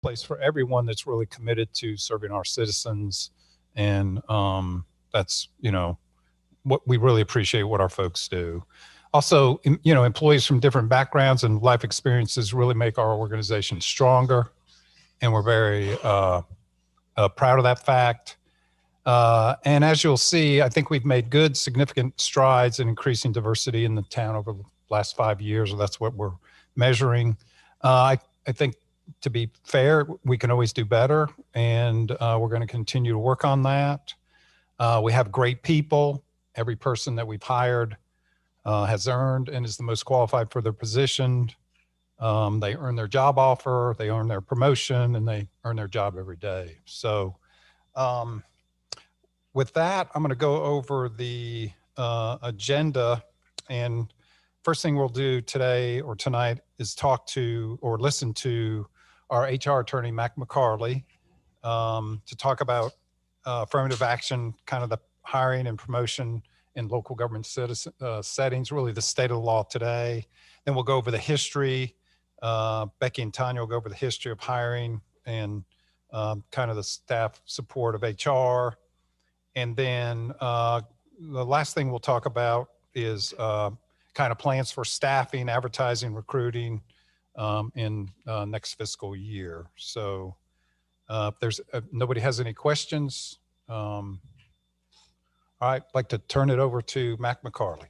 place for everyone that's really committed to serving our citizens. And that's, what we really appreciate what our folks do. Also, employees from different backgrounds and life experiences really make our organization stronger. And we're very proud of that fact. And as you'll see, I think we've made good, significant strides in increasing diversity in the town over the last 5 years. Or that's what we're measuring. I think, to be fair, we can always do better. And we're going to continue to work on that. We have great people. Every person that we've hired has earned and is the most qualified for their position. They earn their job offer, they earn their promotion, and they earn their job every day. So with that, I'm going to go over the agenda. And first thing we'll do today or tonight is talk to or listen to our HR attorney, Mac McCarley, to talk about affirmative action, kind of the hiring and promotion in local government settings, really the state of the law today. Then we'll go over the history. Becky and Tanya will go over the history of hiring and kind of the staff support of HR. And then the last thing we'll talk about is kind of plans for staffing, advertising, recruiting in next fiscal year. So if nobody has any questions, all right, I'd like to turn it over to Mac McCarley.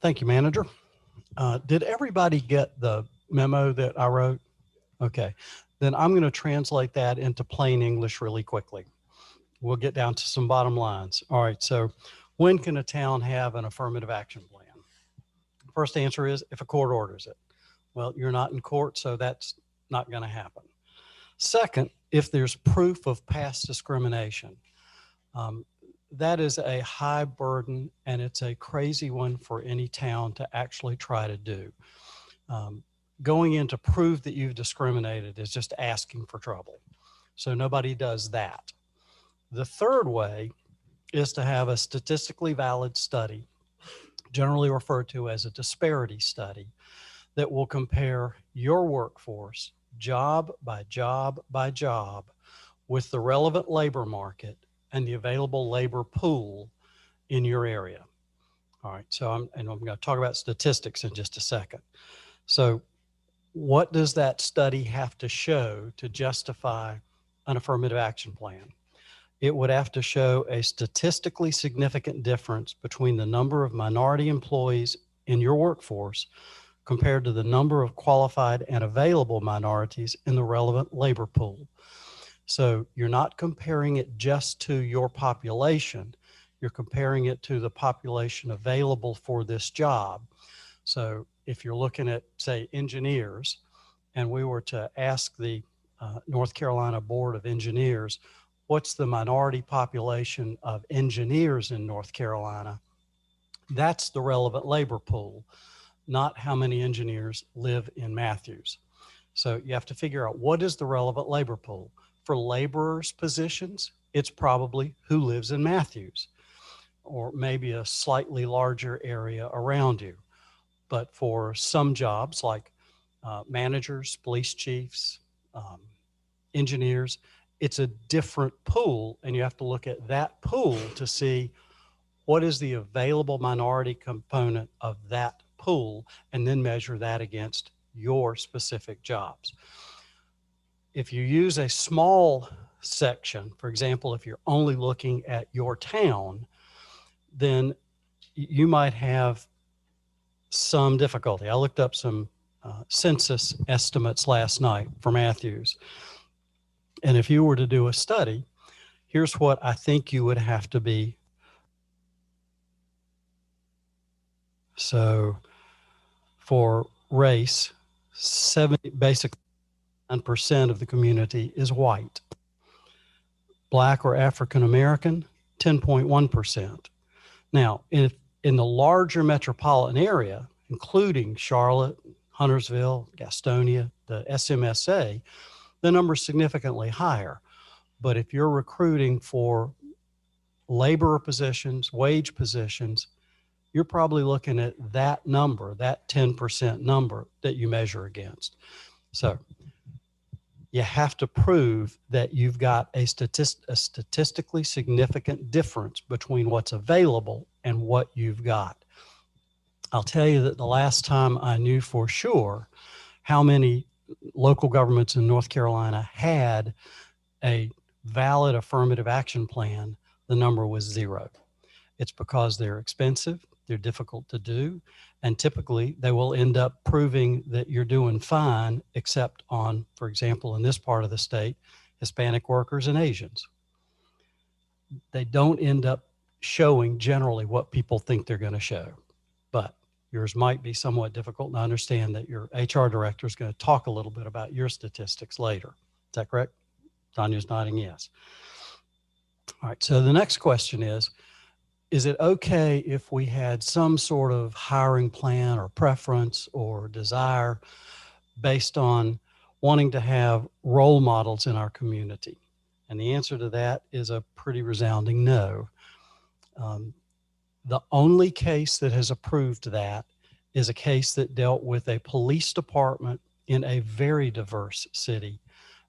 Thank you, Manager. Did everybody get the memo that I wrote? Okay, then I'm going to translate that into plain English really quickly. We'll get down to some bottom lines. All right, so when can a town have an affirmative action plan? First answer is if a court orders it. Well, you're not in court, so that's not going to happen. Second, if there's proof of past discrimination. That is a high burden, and it's a crazy one for any town to actually try to do. Going in to prove that you've discriminated is just asking for trouble. So nobody does that. The third way is to have a statistically valid study, generally referred to as a disparity study, that will compare your workforce job by job by job with the relevant labor market and the available labor pool in your area. All right, so I'm going to talk about statistics in just a second. So what does that study have to show to justify an affirmative action plan? It would have to show a statistically significant difference between the number of minority employees in your workforce compared to the number of qualified and available minorities in the relevant labor pool. So you're not comparing it just to your population, you're comparing it to the population available for this job. So if you're looking at, say, engineers, and we were to ask the North Carolina Board of Engineers, what's the minority population of engineers in North Carolina? That's the relevant labor pool, not how many engineers live in Matthews. So you have to figure out what is the relevant labor pool. For laborers' positions, it's probably who lives in Matthews, or maybe a slightly larger area around you. But for some jobs like managers, police chiefs, engineers, it's a different pool, and you have to look at that pool to see what is the available minority component of that pool, and then measure that against your specific jobs. If you use a small section, for example, if you're only looking at your town, then you might have some difficulty. I looked up some census estimates last night for Matthews. And if you were to do a study, here's what I think you would have to be. So for race, basically 9% of the community is white. Black or African American, 10.1%. Now, in the larger metropolitan area, including Charlotte, Huntersville, Gastonia, the SMSA, the number is significantly higher. But if you're recruiting for laborer positions, wage positions, you're probably looking at that number, that 10% number that you measure against. So you have to prove that you've got a statistically significant difference between what's available and what you've got. I'll tell you that the last time I knew for sure how many local governments in North Carolina had a valid affirmative action plan, the number was 0. It's because they're expensive, they're difficult to do, and typically they will end up proving that you're doing fine, except on, for example, in this part of the state, Hispanic workers and Asians. They don't end up showing generally what people think they're going to show, but yours might be somewhat difficult, and I understand that your HR director is going to talk a little bit about your statistics later. Is that correct? Tanya's nodding yes. All right, so the next question is it okay if we had some sort of hiring plan or preference or desire based on wanting to have role models in our community? And the answer to that is a pretty resounding no. The only case that has approved that is a case that dealt with a police department in a very diverse city.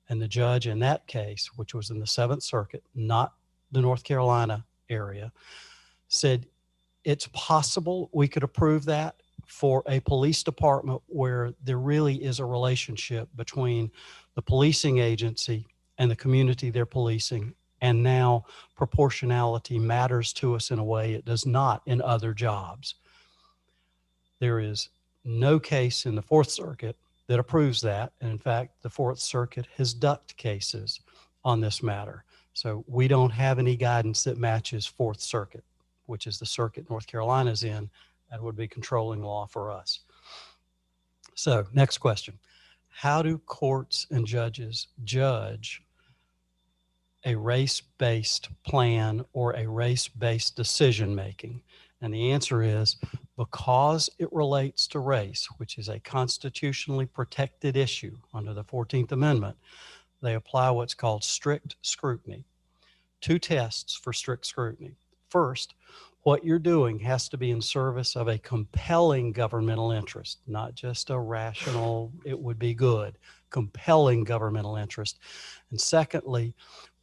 And the judge in that case, which was in the Seventh Circuit, not the North Carolina area, said it's possible we could approve that for a police department where there really is a relationship between the policing agency and the community they're policing. And now proportionality matters to us in a way it does not in other jobs. There is no case in the Fourth Circuit that approves that. And in fact, the Fourth Circuit has ducked cases on this matter. So we don't have any guidance that matches Fourth Circuit, which is the circuit North Carolina's in. That would be controlling law for us. So next question. How do courts and judges judge a race-based plan or a race-based decision-making? And the answer is because it relates to race, which is a constitutionally protected issue under the 14th Amendment, they apply what's called strict scrutiny. 2 tests for strict scrutiny. First, what you're doing has to be in service of a compelling governmental interest, not just a rational, it would be good, compelling governmental interest. And secondly,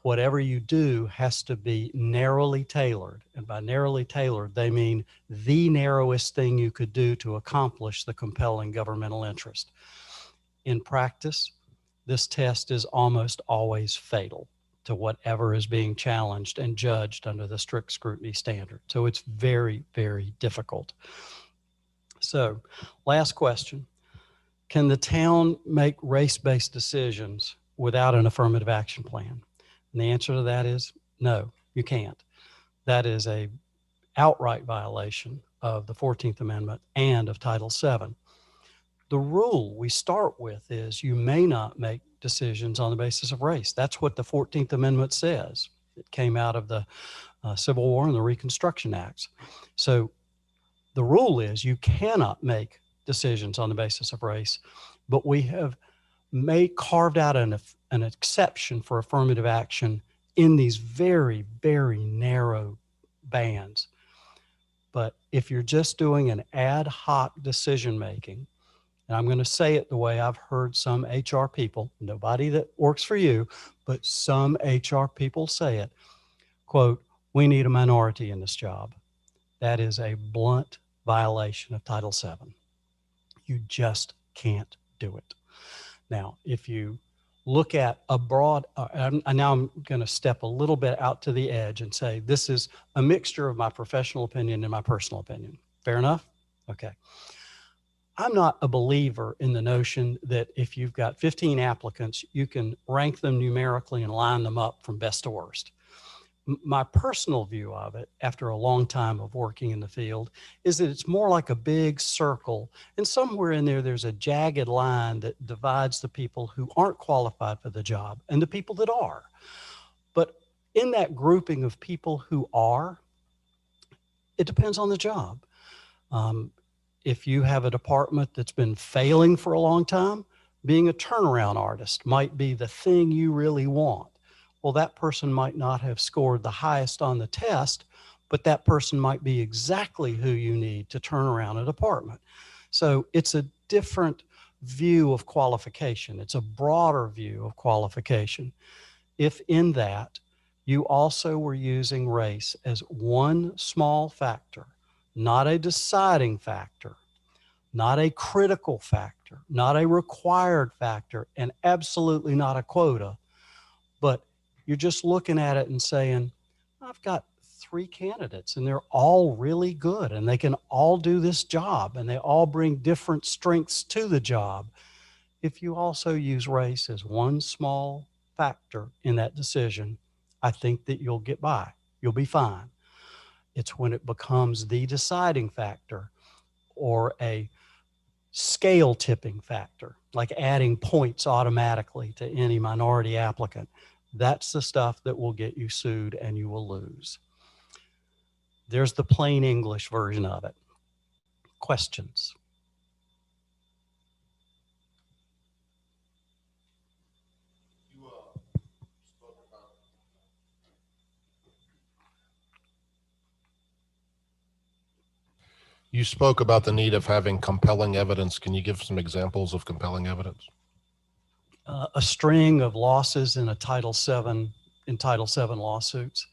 whatever you do has to be narrowly tailored. And by narrowly tailored, they mean the narrowest thing you could do to accomplish the compelling governmental interest. In practice, this test is almost always fatal to whatever is being challenged and judged under the strict scrutiny standard. So it's very, very difficult. So last question, can the town make race-based decisions without an affirmative action plan? And the answer to that is no, you can't. That is a outright violation of the 14th Amendment and of Title VII. The rule we start with is you may not make decisions on the basis of race. That's what the 14th Amendment says. It came out of the Civil War and the Reconstruction Acts. So the rule is you cannot make decisions on the basis of race, but we have carved out an exception for affirmative action in these very, very narrow bands. But if you're just doing an ad hoc decision-making, and I'm going to say it the way I've heard some HR people, nobody that works for you, but some HR people say it, quote, we need a minority in this job. That is a blunt violation of Title VII. You just can't do it. Now, if you look at a broad, now I'm going to step a little bit out to the edge and say this is a mixture of my professional opinion and my personal opinion. Fair enough? Okay. I'm not a believer in the notion that if you've got 15 applicants, you can rank them numerically and line them up from best to worst. My personal view of it, after a long time of working in the field, is that it's more like a big circle. And somewhere in there, there's a jagged line that divides the people who aren't qualified for the job and the people that are. But in that grouping of people who are, it depends on the job. If you have a department that's been failing for a long time, being a turnaround artist might be the thing you really want. Well, that person might not have scored the highest on the test, but that person might be exactly who you need to turn around a department. So it's a different view of qualification. It's a broader view of qualification. If in that you also were using race as one small factor, not a deciding factor, not a critical factor, not a required factor, and absolutely not a quota, but you're just looking at it and saying, I've got 3 candidates and they're all really good and they can all do this job and they all bring different strengths to the job. If you also use race as one small factor in that decision, I think that you'll get by. You'll be fine. It's when it becomes the deciding factor or a scale tipping factor, like adding points automatically to any minority applicant. That's the stuff that will get you sued and you will lose. There's the plain English version of it. Questions? You spoke about the need of having compelling evidence. Can you give some examples of compelling evidence? A string of losses in Title VII lawsuits,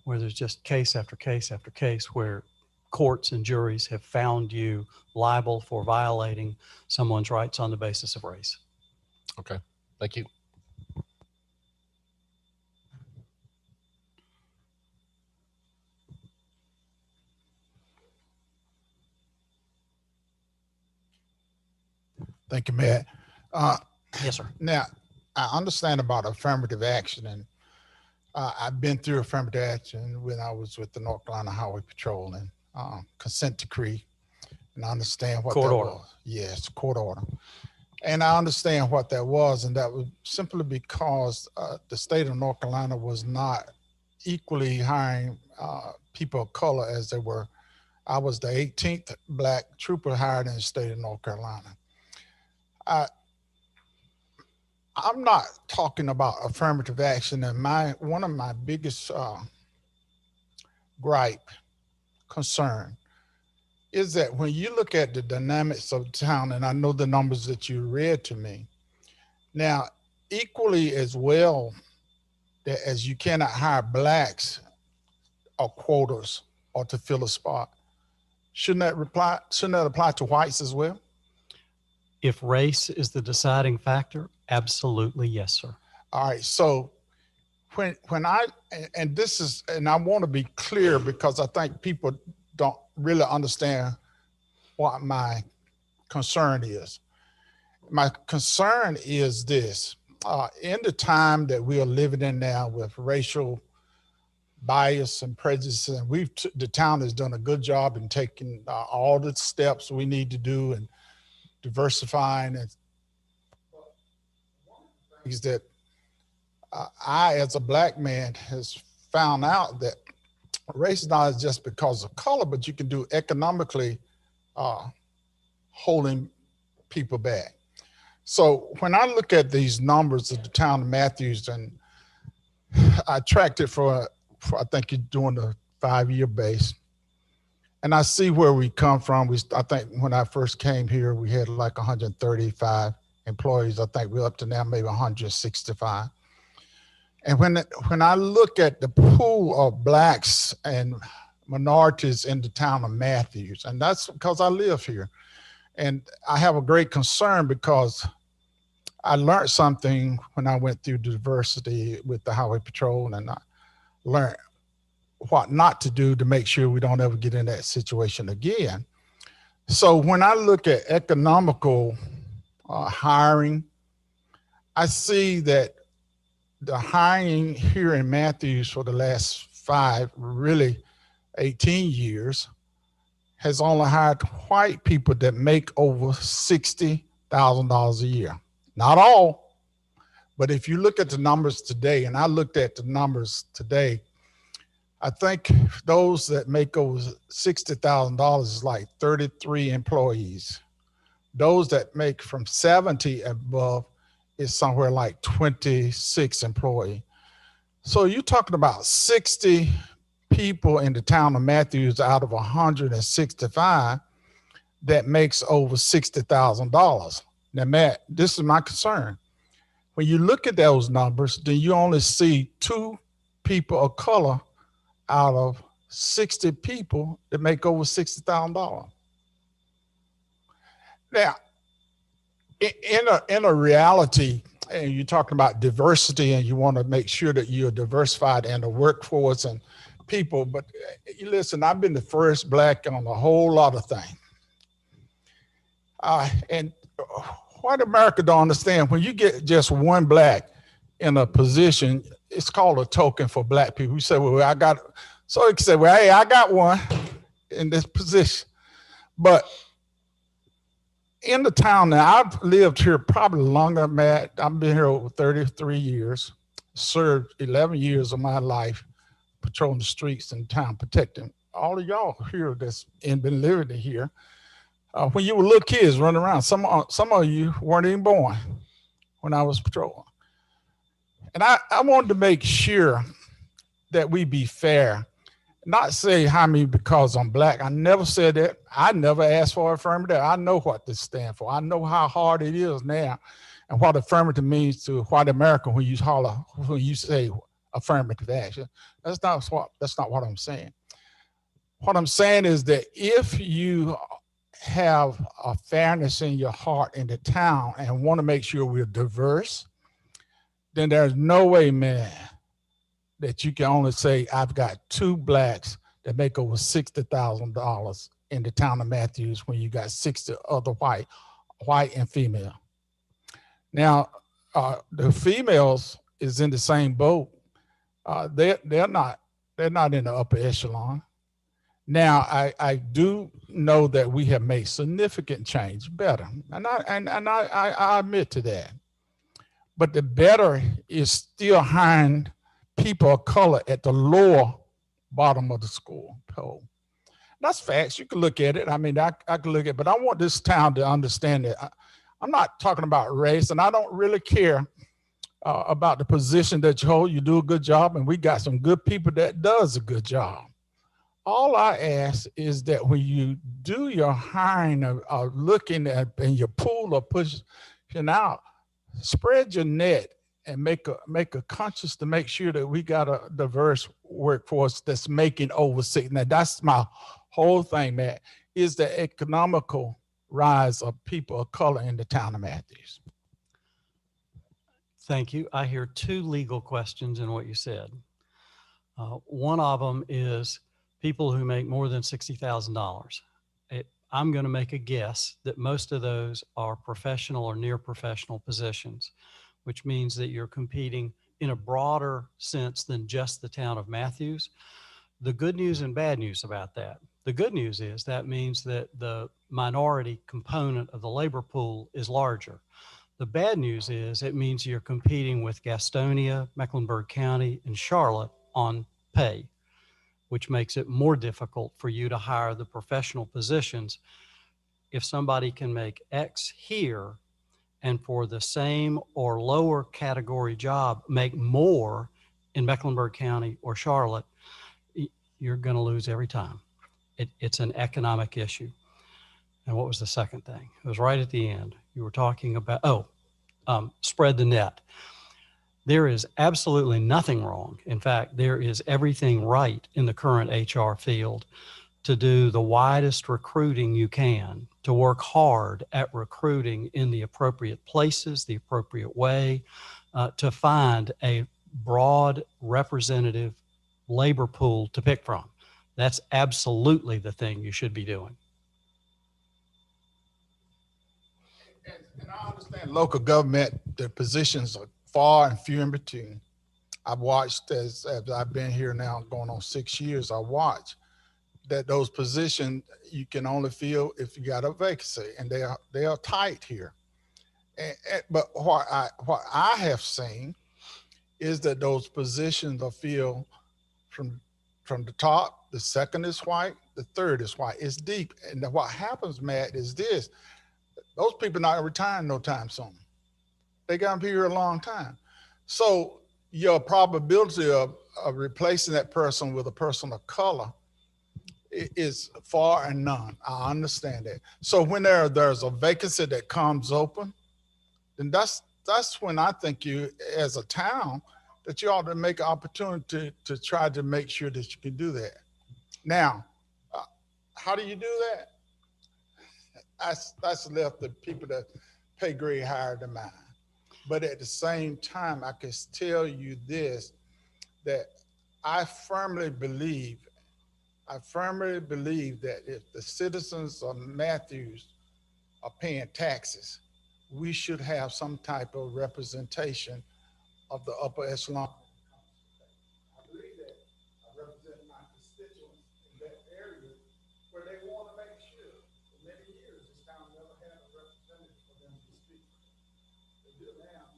where there's just case after case after case where courts and juries have found you liable for violating someone's rights on the basis of race. Okay, thank you. Thank you, Matt. Yes, sir. Now, I understand about affirmative action, and I've been through affirmative action when I was with the North Carolina Highway Patrol and consent decree, and I understand what Court that order. was. Yes, court order. And I understand what that was, and that was simply because the state of North Carolina was not equally hiring people of color as they were. I was the 18th Black trooper hired in the state of North Carolina. I'm not talking about affirmative action, and one of my biggest concern is that when you look at the dynamics of town, and I know the numbers that you read to me, now equally as well that as you cannot hire blacks or quotas or to fill a spot, shouldn't that apply to whites as well? If race is the deciding factor, absolutely, yes, sir. All right. So when I want to be clear because I think people don't really understand what my concern is. My concern is this: in the time that we are living in now with racial bias and prejudice, and the town has done a good job in taking all the steps we need to do and diversifying, and things that I, as a black man, has found out that race is not just because of color, but you can do economically holding people back. So when I look at these numbers of the town of Matthews, and I tracked it for I think you're doing the 5-year base, and I see where we come from. I think when I first came here, we had like 135 employees. I think we're up to now maybe 165. And when I look at the pool of blacks and minorities in the town of Matthews, and that's because I live here, and I have a great concern because I learned something when I went through diversity with the Highway Patrol, and I learned what not to do to make sure we don't ever get in that situation again. So when I look at economical hiring, I see that the hiring here in Matthews for the last 18 years has only hired white people that make over $60,000 a year. Not all, but if you look at the numbers today, and I looked at the numbers today, I think those that make over $60,000 is like 33 employees. Those that make from 70 above is somewhere like 26 employees. So you're talking about 60 people in the town of Matthews out of 165 that makes over $60,000. Now, Matt, this is my concern. When you look at those numbers, then you only see 2 people of color out of 60 people that make over $60,000. Now, in a reality, and you're talking about diversity, and you want to make sure that you're diversified in the workforce and people, but you listen, I've been the first Black on a whole lot of things. And white America don't understand, when you get just one Black in a position, it's called a token for Black people. You say, well, I got, so you can say, well, hey, I got one in this position. But in the town now, I've lived here probably longer, Matt. I've been here over 33 years, served 11 years of my life patrolling the streets in town, protecting all of y'all here that's been living here. When you were little kids running around, some of you weren't even born when I was patrolling. And I wanted to make sure that we be fair, not say how many because I'm Black. I never said that. I never asked for affirmative. I know what this stands for. I know how hard it is now and what affirmative means to white America when you say affirmative action. That's not what I'm saying. What I'm saying is that if you have a fairness in your heart in the town and want to make sure we're diverse, then there's no way, man, that you can only say, I've got 2 Blacks that make over $60,000 in the town of Matthews when you got 60 other white and female. Now, the females is in the same boat. They're not in the upper echelon. Now, I do know that we have made significant change better, and I admit to that. But the better is still hiring people of color at the lower bottom of the school pole. That's facts. You can look at it. I mean, I can look at it, but I want this town to understand that I'm not talking about race, and I don't really care about the position that you hold. You do a good job, and we got some good people that does a good job. All I ask is that when you do your hiring or looking at in your pool or pushing out, spread your net and make a conscious to make sure that we got a diverse workforce that's making over 60. Now that's my whole thing, Matt, is the economical rise of people of color in the town of Matthews. Thank you. I hear 2 legal questions in what you said. One of them is people who make more than $60,000. I'm going to make a guess that most of those are professional or near professional positions, which means that you're competing in a broader sense than just the town of Matthews. The good news and bad news about that. The good news is that means that the minority component of the labor pool is larger. The bad news is it means you're competing with Gastonia, Mecklenburg County, and Charlotte on pay, which makes it more difficult for you to hire the professional positions. If somebody can make X here and for the same or lower category job, make more in Mecklenburg County or Charlotte, you're going to lose every time. It's an economic issue. And what was the second thing? It was right at the end. You were talking about, spread the net. There is absolutely nothing wrong. In fact, there is everything right in the current HR field to do the widest recruiting you can, to work hard at recruiting in the appropriate places, the appropriate way, to find a broad representative labor pool to pick from. That's absolutely the thing you should be doing. And I understand local government, the positions are far and few in between. I've watched as I've been here now going on 6 years, I watch that those positions you can only fill if you got a vacancy, and they are tight here. But what I have seen is that those positions are filled from the top. The second is white, the third is white. It's deep. And what happens, Matt, is this: those people not retiring no time soon. They got to be here a long time. So your probability of replacing that person with a person of color is far and none. I understand that. So when there's a vacancy that comes open, then that's when I think you, as a town, that you ought to make an opportunity to try to make sure that you can do that. Now, how do you do that? That's left to people that pay grade higher than mine. But at the same time, I can tell you this, that I firmly believe that if the citizens of Matthews are paying taxes, we should have some type of representation of the upper echelon. I believe that I represent my constituents in that area where they want to make sure. For many years, this town never had a representative for them to speak. They do now.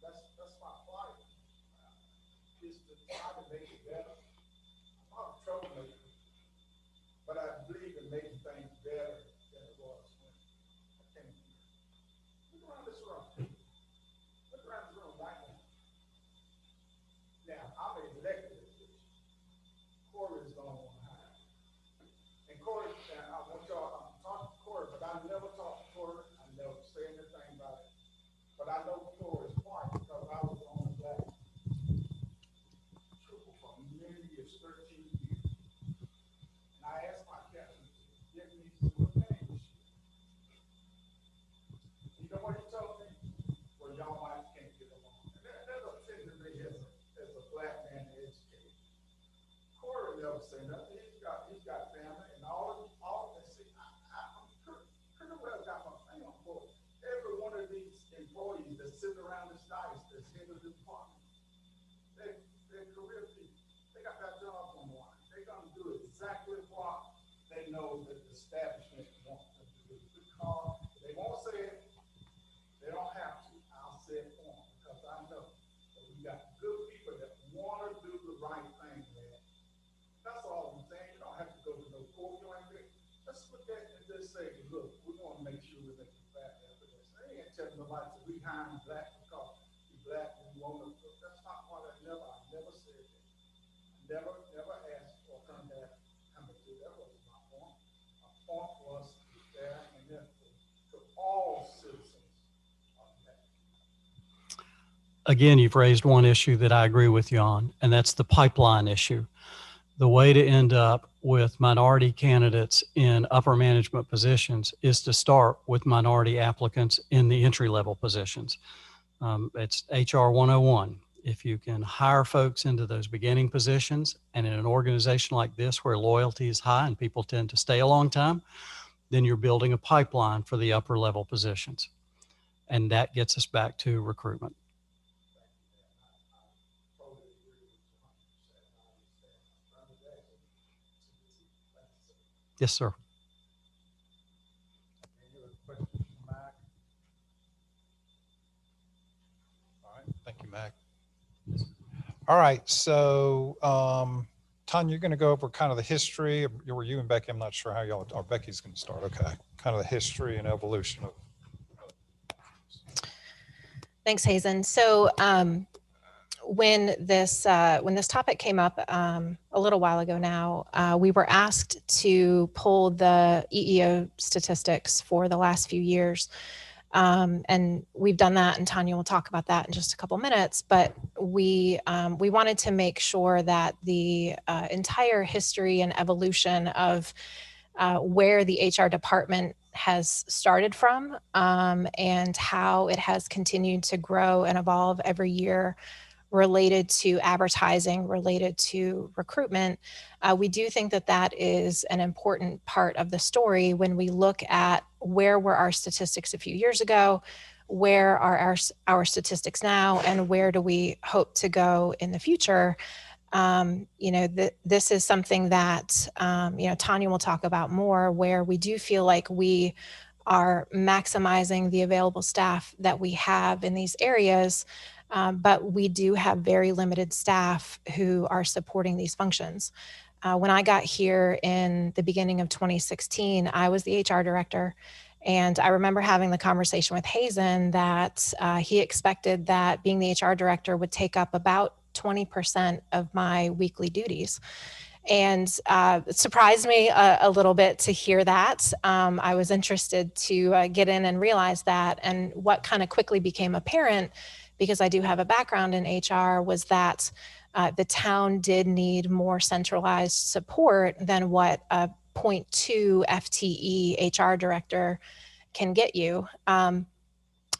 That's my plight. Is to try to make it better. I'm not a troublemaker, but I believe in making things better than it was when I came here. Look around this room. Look around this room right now. Now, I'm an elected official. Corey is the only one higher. And Corey, I want y'all, I'm talking to Corey, but I never talk to Corey. I never say anything about it. But I know Corey's part because I was on the black trooper for many years, 13 years. And I asked my captain to give me some companionship. You know what he told me? Well, y'all might can't get along. And that offended me as a black man educated. Corey never said nothing. He's got family and all that. See, I'm pretty well got my thing on board. Every one of these employees that sit around this dice, that's head of the department, they're career people. They got that job on the line. They're gonna do exactly what they know that the establishment wants them to do. Because they won't say it, they don't have to. I'll say it for them because I know that we got good people that want to do the right thing, man. That's all I'm saying. You don't have to go to no court or anything. Let's look at it and just say, look, we want to make sure we make it back after this. They ain't telling nobody to we hiring black because we black and we want to. That's not what I never said that. Never asked for come back, come and do that. Wasn't my point. My point was fair and equal to all citizens of that. Again, you've raised one issue that I agree with you on, and that's the pipeline issue. The way to end up with minority candidates in upper management positions is to start with minority applicants in the entry-level positions. It's HR 101. If you can hire folks into those beginning positions, and in an organization like this where loyalty is high and people tend to stay a long time, then you're building a pipeline for the upper level positions. And that gets us back to recruitment. Yes, sir. Any other questions for Mac? All right, thank you, Mac. All right, so Tanya, you're going to go over kind of the history. Were you and Becky? I'm not sure how y'all. Or Becky's going to start. Okay, kind of the history and evolution of. Thanks, Hazen. So when this topic came up a little while ago now, we were asked to pull the EEO statistics for the last few years. And we've done that, and Tanya will talk about that in just a couple minutes. But we wanted to make sure that the entire history and evolution of where the HR department has started from and how it has continued to grow and evolve every year related to advertising, related to recruitment. We do think that that is an important part of the story when we look at where were our statistics a few years ago, where are our statistics now, and where do we hope to go in the future. This is something that, Tanya will talk about more, where we do feel like we are maximizing the available staff that we have in these areas. But we do have very limited staff who are supporting these functions. When I got here in the beginning of 2016, I was the HR director. And I remember having the conversation with Hazen that he expected that being the HR director would take up about 20% of my weekly duties. And it surprised me a little bit to hear that. I was interested to get in and realize that. And what kind of quickly became apparent, because I do have a background in HR, was that the town did need more centralized support than what a 0.2 FTE HR director can get you.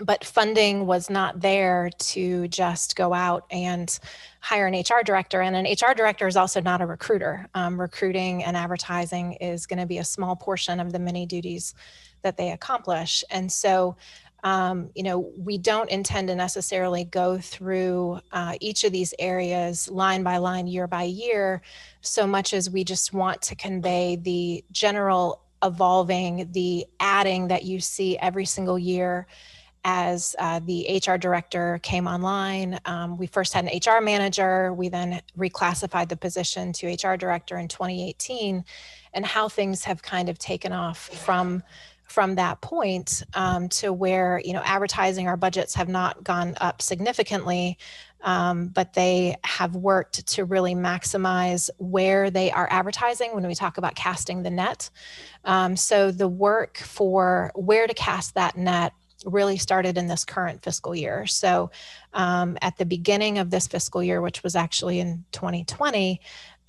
But funding was not there to just go out and hire an HR director. And an HR director is also not a recruiter. Recruiting and advertising is going to be a small portion of the many duties that they accomplish. And so, we don't intend to necessarily go through each of these areas line by line, year by year, so much as we just want to convey the general evolving, the adding that you see every single year as the HR director came online. We first had an HR manager. We then reclassified the position to HR director in 2018, and how things have kind of taken off from that point to where, advertising, our budgets have not gone up significantly, but they have worked to really maximize where they are advertising when we talk about casting the net. So the work for where to cast that net really started in this current fiscal year. So at the beginning of this fiscal year, which was actually in 2020,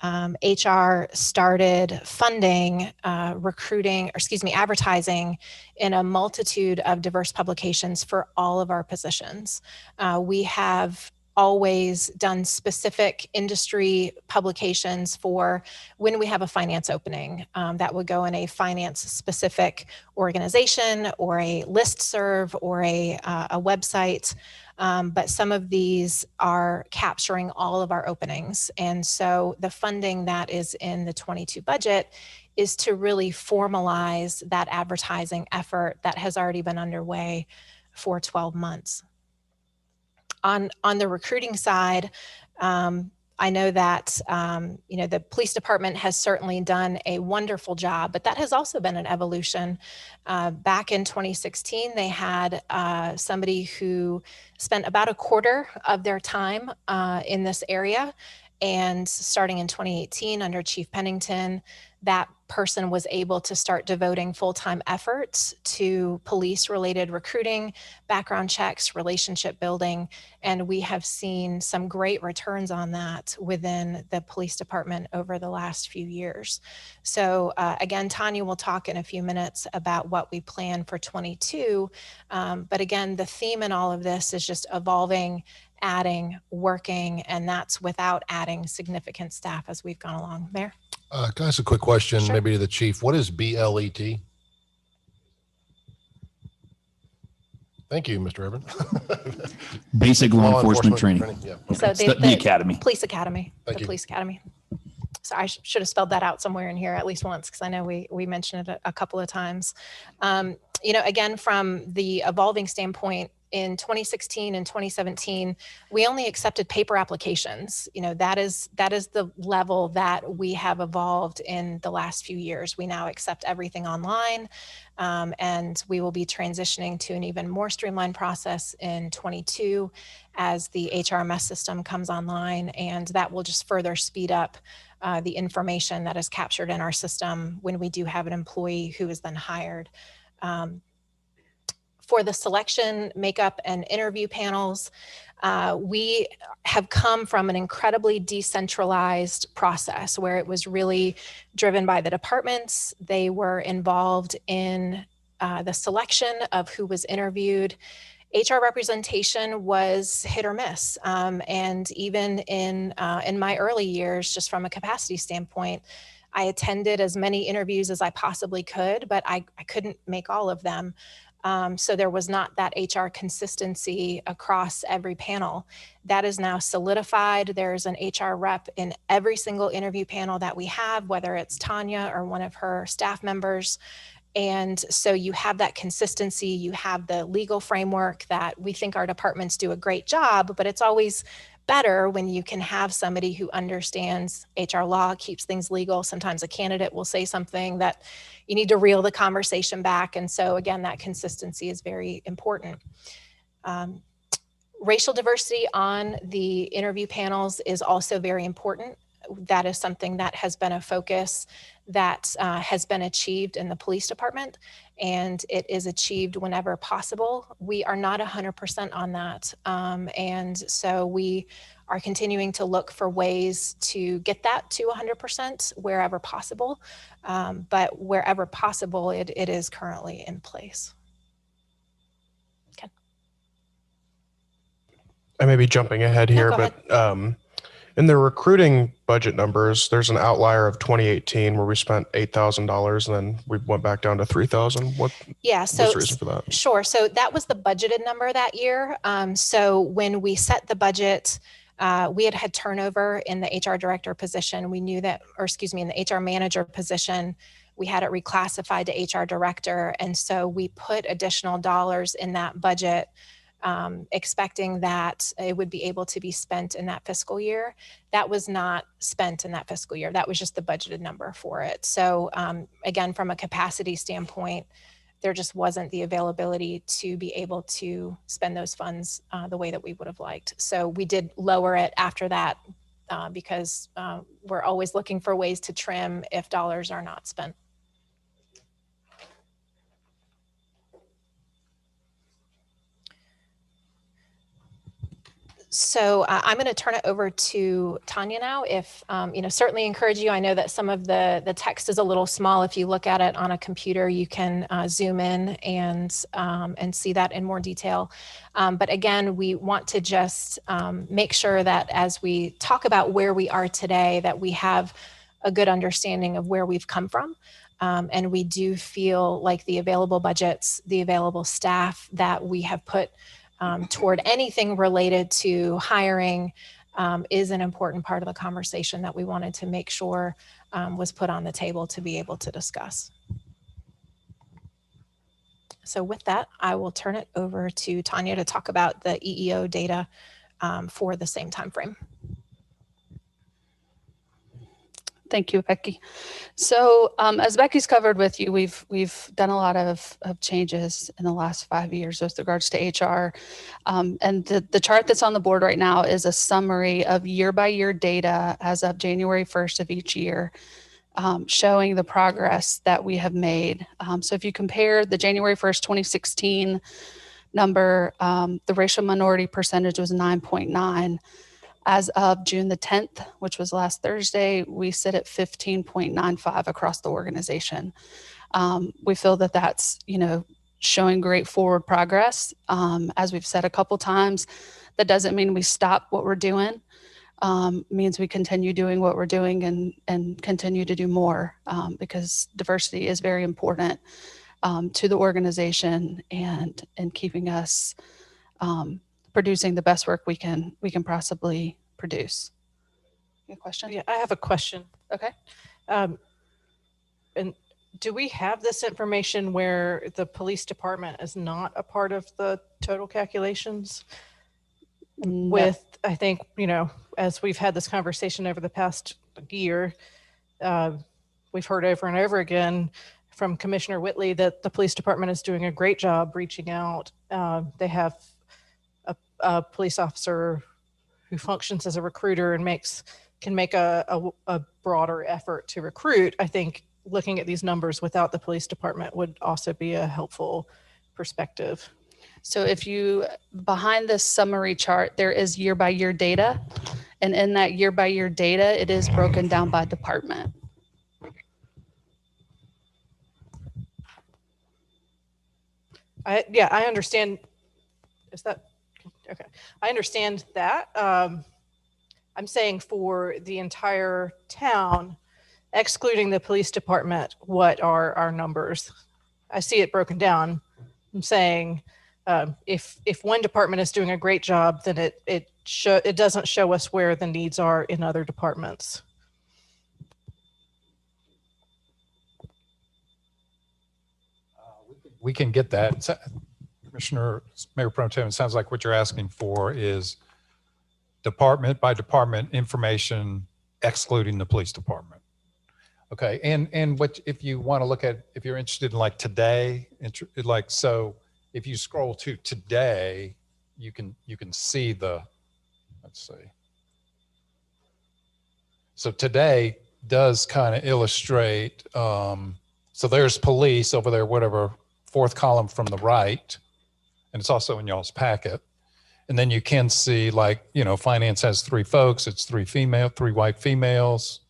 HR started funding advertising in a multitude of diverse publications for all of our positions. We have always done specific industry publications for when we have a finance opening that would go in a finance specific organization or a listserv or a website. But some of these are capturing all of our openings. And so the funding that is in the 22 budget is to really formalize that advertising effort that has already been underway for 12 months. On the recruiting side, I know that the police department has certainly done a wonderful job, but that has also been an evolution. Back in 2016, they had somebody who spent about a quarter of their time in this area. And starting in 2018 under Chief Pennington, that person was able to start devoting full-time efforts to police-related recruiting, background checks, relationship building, and we have seen some great returns on that within the police department over the last few years. So again, Tanya will talk in a few minutes about what we plan for 22, but again, the theme in all of this is just evolving, adding, working, and that's without adding significant staff as we've gone along. Mayor? Can I ask a quick question, Sure. maybe to the chief? What is BLET? Thank you, Mr. Evan. Basic law enforcement training. Yeah. Okay. So The academy. Police Academy. Thank you. Police Academy. So I should have spelled that out somewhere in here at least once, because I know we mentioned it a couple of times. Again, from the evolving standpoint, in 2016 and 2017, we only accepted paper applications. That is the level that we have evolved in the last few years. We now accept everything online, and we will be transitioning to an even more streamlined process in 22 as the HRMS system comes online, and that will just further speed up the information that is captured in our system when we do have an employee who is then hired. For the selection, makeup, and interview panels, we have come from an incredibly decentralized process where it was really driven by the departments. They were involved in the selection of who was interviewed. HR representation was hit or miss. And even in my early years, just from a capacity standpoint, I attended as many interviews as I possibly could, but I couldn't make all of them. So there was not that HR consistency across every panel. That is now solidified. There's an HR rep in every single interview panel that we have, whether it's Tanya or one of her staff members. And so you have that consistency, you have the legal framework that we think our departments do a great job, but it's always better when you can have somebody who understands HR law, keeps things legal. Sometimes a candidate will say something that you need to reel the conversation back. And so again, that consistency is very important. Racial diversity on the interview panels is also very important. that is something that has been a focus that has been achieved in the police department, and it is achieved whenever possible. We are not 100% on that. And so we are continuing to look for ways to get that to 100% wherever possible. But wherever possible, it is currently in place. Okay. I may be jumping ahead No, here, go but in the recruiting budget numbers, there's an outlier of 2018 where we spent $8,000 and then we went back down to 3,000. What's the reason for that? Sure. So that was the budgeted number that year. So when we set the budget, we had turnover in the HR director position. We knew that, or excuse me, in the HR manager position, we had it reclassified to HR director. And so we put additional dollars in that budget, expecting that it would be able to be spent in that fiscal year. That was not spent in that fiscal year. That was just the budgeted number for it. So again, from a capacity standpoint, there just wasn't the availability to be able to spend those funds the way that we would have liked. So we did lower it after that because we're always looking for ways to trim if dollars are not spent. So I'm going to turn it over to Tanya now. If, certainly encourage you. I know that some of the text is a little small. If you look at it on a computer, you can zoom in and see that in more detail. But again, we want to just make sure that as we talk about where we are today, that we have a good understanding of where we've come from. And we do feel like the available budgets, the available staff that we have put toward anything related to hiring is an important part of the conversation that we wanted to make sure was put on the table to be able to discuss. So with that, I will turn it over to Tanya to talk about the EEO data for the same time frame. Thank you, Becky. So as Becky's covered with you, we've done a lot of changes in the last 5 years with regards to HR. And the chart that's on the board right now is a summary of year-by-year data as of January 1st of each year, showing the progress that we have made. So if you compare the January 1st, 2016 number, the racial minority percentage was 9.9. As of June the 10th, which was last Thursday, we sit at 15.95 across the organization. We feel that that's, showing great forward progress. As we've said a couple times, that doesn't mean we stop what we're doing. Means we continue doing what we're doing and continue to do more because diversity is very important to the organization and keeping us producing the best work we can possibly produce. Any question? Yeah, I have a question. Okay. And do we have this information where the police department is not a part of the total calculations? No. With, I think, as we've had this conversation over the past year, we've heard over and over again from Commissioner Whitley that the police department is doing a great job reaching out. They have a police officer who functions as a recruiter and can make a broader effort to recruit. I think looking at these numbers without the police department would also be a helpful perspective. So if you, behind this summary chart, there is year-by-year data. And in that year-by-year data, it is broken down by department. I understand. Is that okay? I understand that. I'm saying for the entire town, excluding the police department, what are our numbers? I see it broken down. I'm saying if one department is doing a great job, then it doesn't show us where the needs are in other departments. We can get that. Commissioner, Mayor Pro Tem, it sounds like what you're asking for is department by department information excluding the police department. Okay, and what if you want to look at, if you're interested in like today, so if you scroll to today, you can see the, let's see. So today does kind of illustrate, so there's police over there, whatever, fourth column from the right, and it's also in y'all's packet. And then you can see, like, you know, finance has 3 folks, it's 3 white females.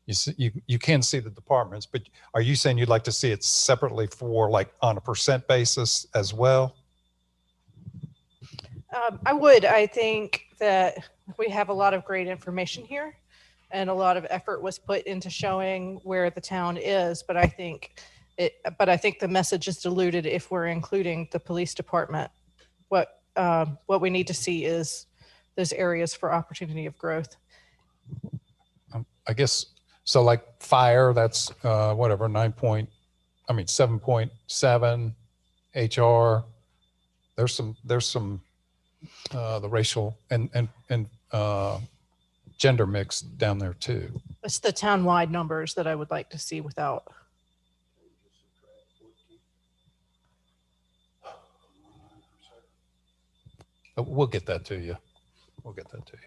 You see, you can see the departments, but are you saying you'd like to see it separately for, like, on a percent basis as well? I would. I think that we have a lot of great information here, and a lot of effort was put into showing where the town is. But I think the message is diluted if we're including the police department. What we need to see is those areas for opportunity of growth. I guess so. Like fire, that's whatever 7.7. HR. There's some the racial and gender mix down there too. It's the town-wide numbers that I would like to see without. We'll get that to you. We'll get that to you.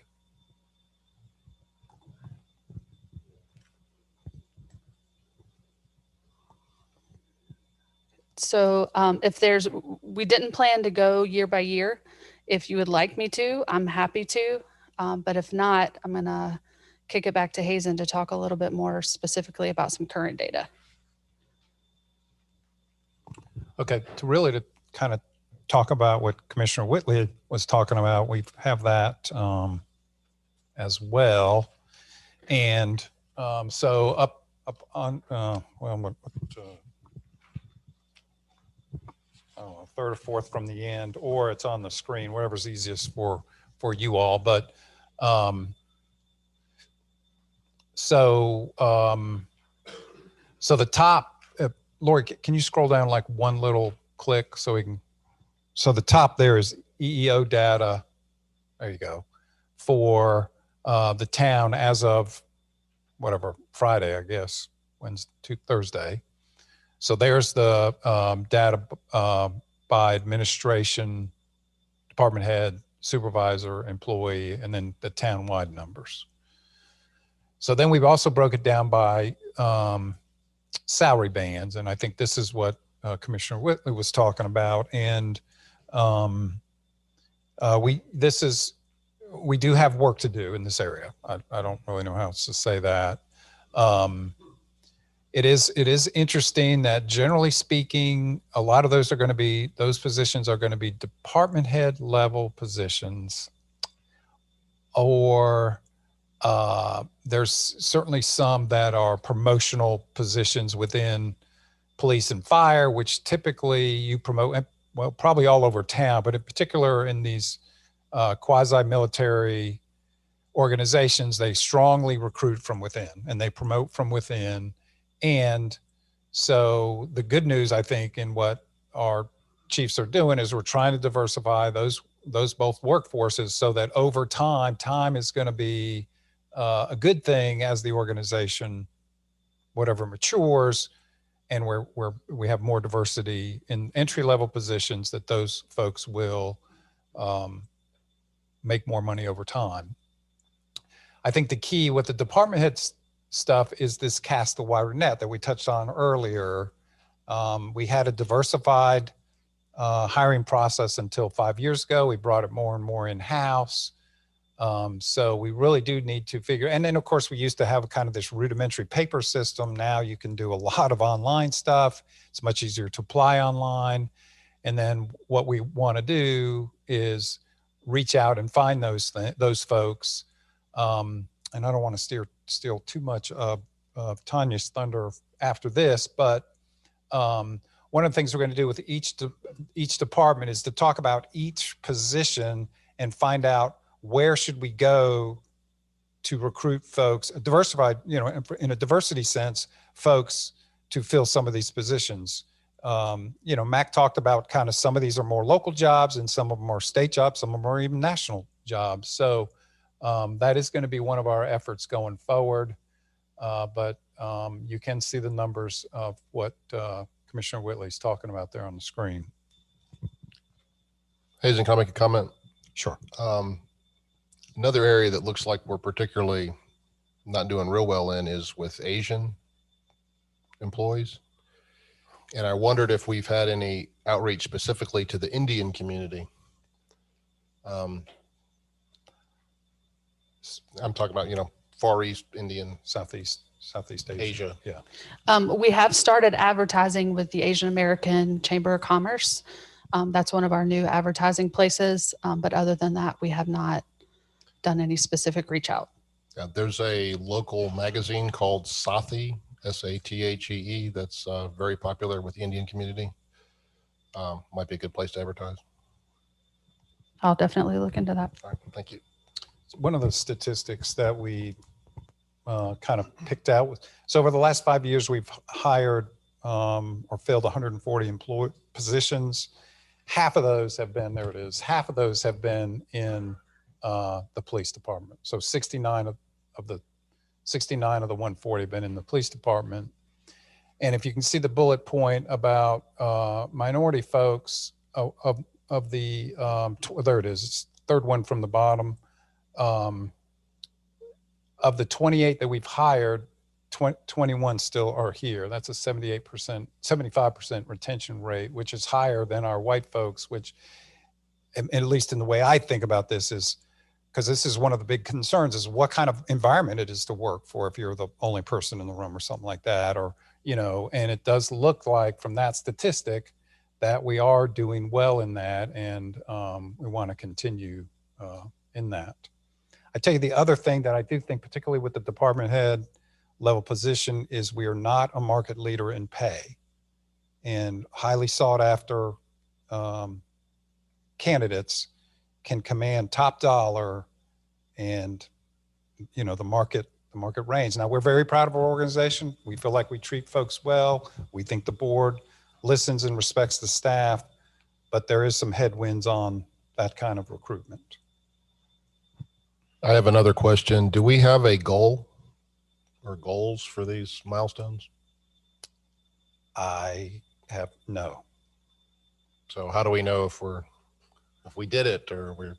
So we didn't plan to go year by year. If you would like me to, I'm happy to. But if not, I'm going to kick it back to Hazen to talk a little bit more specifically about some current data. Okay, to kind of talk about what Commissioner Whitley was talking about, we have that as well. And so up on, I don't know, third or fourth from the end, or it's on the screen, whatever's easiest for you all. But so the top, Lori, can you scroll down like one little click so we can, so the top there is EEO data, there you go, for the town as of whatever, Friday, I guess, Thursday. So there's the data by administration, department head, supervisor, employee, and then the town-wide numbers. So then we've also broke it down by salary bands, and I think this is what Commissioner Whitley was talking about. And we do have work to do in this area. I don't really know how else to say that. It is interesting that generally speaking, a lot of those positions are going to be department head level positions, or there's certainly some that are promotional positions within police and fire, which typically you promote, well, probably all over town, but in particular in these quasi-military organizations, they strongly recruit from within and they promote from within. And so the good news, I think, in what our chiefs are doing is we're trying to diversify those both workforces so that over time is going to be a good thing as the organization, whatever, matures, and where we have more diversity in entry-level positions, that those folks will make more money over time. I think the key with the department heads stuff is this cast the wider net that we touched on earlier. We had a diversified hiring process until 5 years ago. We brought it more and more in-house. So we really do need to figure, and then of course we used to have kind of this rudimentary paper system. Now you can do a lot of online stuff. It's much easier to apply online. And then what we want to do is reach out and find those folks. And I don't want to steal too much of Tanya's thunder after this, but one of the things we're going to do with each department is to talk about each position and find out where should we go to recruit folks, diversified, in a diversity sense, folks to fill some of these positions. Mac talked about kind of some of these are more local jobs and some of them are state jobs, some of them are even national jobs. So that is going to be one of our efforts going forward. But you can see the numbers of what Commissioner Whitley's talking about there on the screen. Hazen, can I make a comment? Sure. Another area that looks like we're particularly not doing real well in is with Asian employees. And I wondered if we've had any outreach specifically to the Indian community. I'm talking about, Far East Indian, Southeast Asia. Yeah. We have started advertising with the Asian American Chamber of Commerce. That's one of our new advertising places. But other than that, we have not done any specific reach out. Yeah, there's a local magazine called Sathi, Sathee, that's very popular with the Indian community. Might be a good place to advertise. I'll definitely look into that. All right, thank you. One of the statistics that we kind of picked out was, so over the last 5 years, we've hired or filled 140 positions. Half of those have been, there it is, half of those have been in the police department. So 69 of the 140 have been in the police department. And if you can see the bullet point about minority folks of the, there it is, it's third one from the bottom. Of the 28 that we've hired, 21 still are here. That's a 78%, 75% retention rate, which is higher than our white folks, which, at least in the way I think about this, is because this is one of the big concerns, is what kind of environment it is to work for if you're the only person in the room or something like that, or, and it does look like from that statistic that we are doing well in that, and we want to continue in that. I tell you, the other thing that I do think, particularly with the department head level position, is we are not a market leader in pay, and highly sought after candidates can command top dollar and, the market range. Now, we're very proud of our organization. We feel like we treat folks well. We think the board listens and respects the staff, but there is some headwinds on that kind of recruitment. I have another question. Do we have a goal or goals for these milestones? I have no. So how do we know if we did it or we're?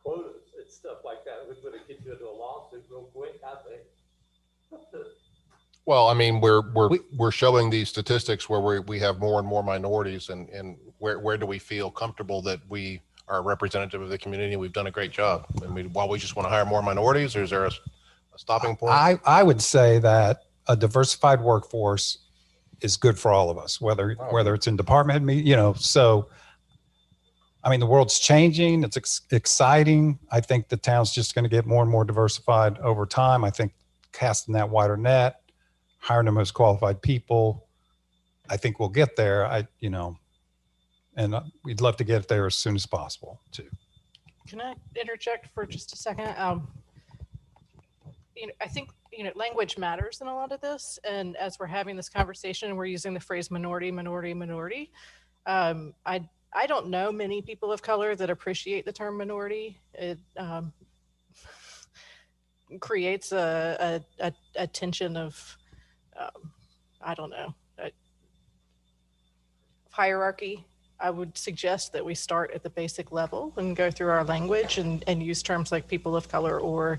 Quotas and stuff like that would have get you into a lawsuit real quick, I think. Well, I mean, we're showing these statistics where we have more and more minorities, and where do we feel comfortable that we are a representative of the community? We've done a great job. I mean, while we just want to hire more minorities, or is there a stopping point? I would say that a diversified workforce is good for all of us, whether it's in department, so, I mean, the world's changing. It's exciting. I think the town's just going to get more and more diversified over time. I think casting that wider net, hiring the most qualified people, I think we'll get there. And we'd love to get there as soon as possible too. Can I interject for just a second? I think, language matters in a lot of this. And as we're having this conversation, we're using the phrase minority. I don't know many people of color that appreciate the term minority. It creates a tension of, I don't know, hierarchy. I would suggest that we start at the basic level and go through our language and use terms like people of color or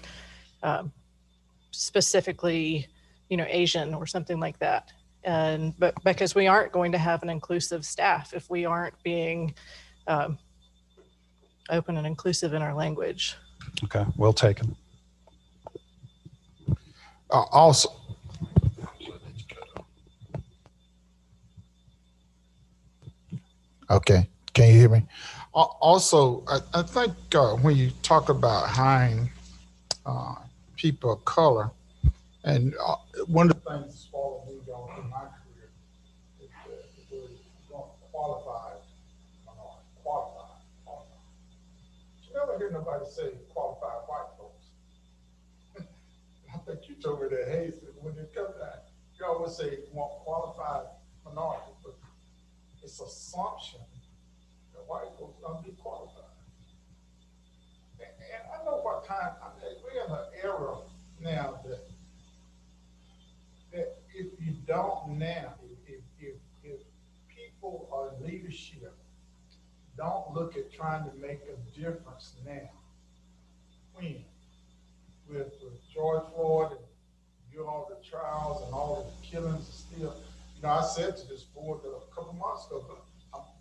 specifically, Asian or something like that. But because we aren't going to have an inclusive staff if we aren't being open and inclusive in our language. Okay, well taken. Also, okay, can you hear me? Also, I think when you talk about hiring people of color, and one of the things that's followed me going through my career is the word qualified minority, qualified. You never hear nobody say qualified white folks. I think you told me that, hey, when it comes to that, you always say you want qualified minority, but it's assumption that white folks don't be qualified. And I know what time, we're in an era now that if you don't now, if people are in leadership don't look at trying to make a difference now. When? With George Floyd and all the trials and all the killings still, I said to this board a couple months ago,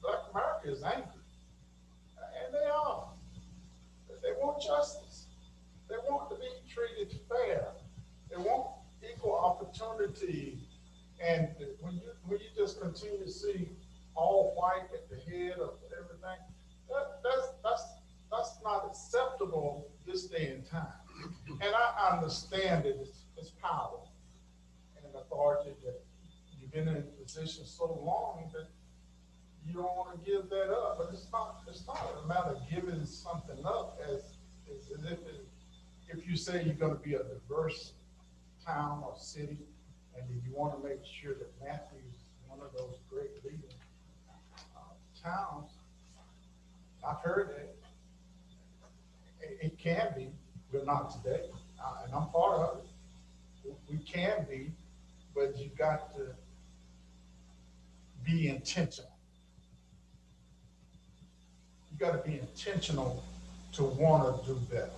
Black America is angry. And they are. They want justice. They want to be treated fair. They want equal opportunity. And when you just continue to see all white at the head of everything, that's not acceptable this day and time. And I understand that it's power and authority that you've been in a position so long that you don't want to give that up. But it's not a matter of giving something up as if you say you're going to be a diverse town or city, and you want to make sure that Matthews is one of those great leading towns. I've heard that it can be, but not today, and I'm part of it. We can be, but you got to be intentional. You got to be intentional to want to do better.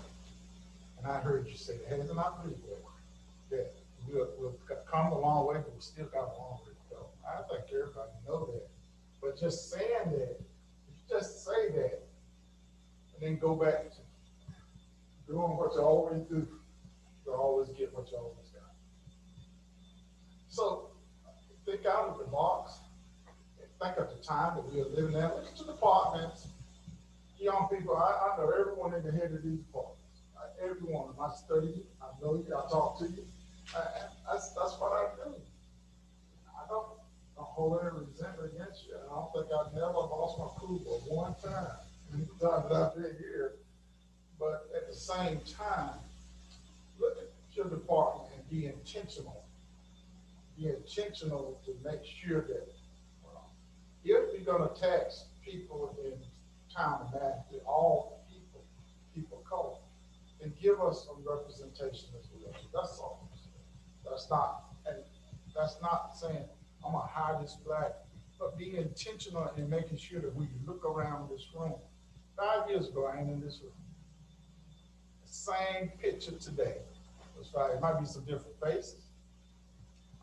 And I heard you say that, and I agree with that. We've come a long way, but we still got a long way to go. I think everybody know that. But just saying that, if you just say that, and then go back to doing what you always do, you always get what you always got. So think out of the box. Think of the time that we are living in. Look at your departments. Young people, I know everyone in the head of these departments. Everyone. I study, I know you, I talk to you. That's what I do. I don't hold any resentment against you. I don't think I've never lost my cool but one time in the time that I've been here. But at the same time, look at your department and be intentional. Be intentional to make sure that if you're going to tax people in town of Matthews, all people of color, then give us some representation as well. That's all. That's not saying I'm gonna hide this black, but being intentional in making sure that when you look around this room, 5 years ago I ain't in this room. Same picture today. That's right. It might be some different faces.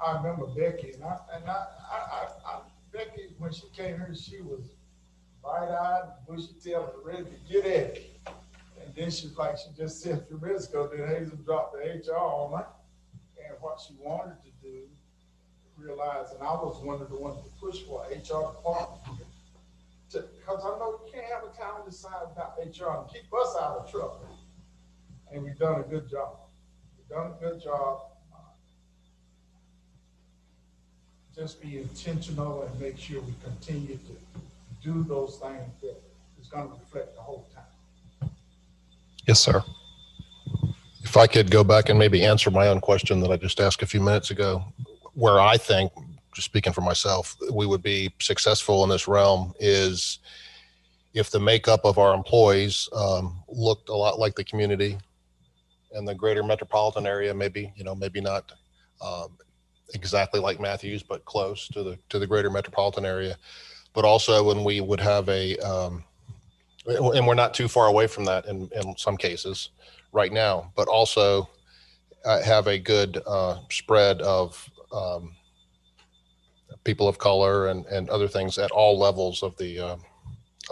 I remember Becky, and Becky, when she came here, she was bright-eyed, bushy-tailed, and ready to get at it. And then she just said a few minutes ago that Hazel dropped the HR on her. And what she wanted to do, realize, and I was one of the ones to push for HR department. Because I know you can't have a town decide about HR and keep us out of trouble. And we've done a good job. We've done a good job. Just be intentional and make sure we continue to do those things that is going to reflect the whole town. Yes, sir. If I could go back and maybe answer my own question that I just asked a few minutes ago, where I think, just speaking for myself, we would be successful in this realm is if the makeup of our employees looked a lot like the community and the greater metropolitan area, maybe not exactly like Matthews, but close to the greater metropolitan area. But also when we would have and we're not too far away from that in some cases right now, but also have a good spread of people of color and other things at all levels of the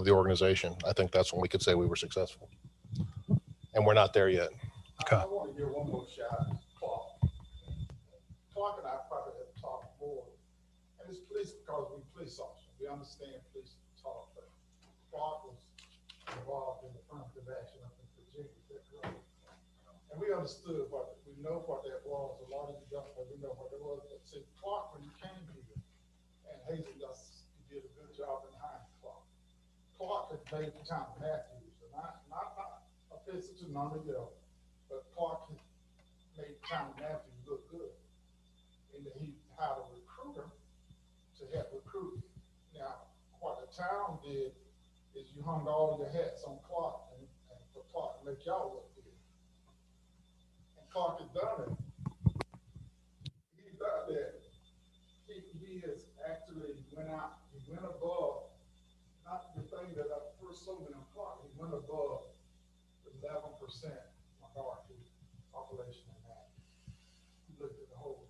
organization. I think that's when we could say we were successful, and we're not there yet. Okay. I want to give one more shout out to Clark. Clark and I probably have talked more, and it's police because we're police officers. We understand police talk, but Clark was involved in affirmative action up in Virginia. And we understood we know what that was. A lot of you don't, but we know what it was. But see, Clark, when you came here, and Hazel did a good job in hiring Clark. Clark had made the town of Matthews, and not offensive to none of y'all, but Clark had made the town of Matthews look good. And he hired a recruiter to help recruit. Now, what the town did is you hung all your hats on Clark and for Clark to make y'all look good. And Clark has done it. He's done that. He has actually went above, not the thing that I minority population in that. He looked at the whole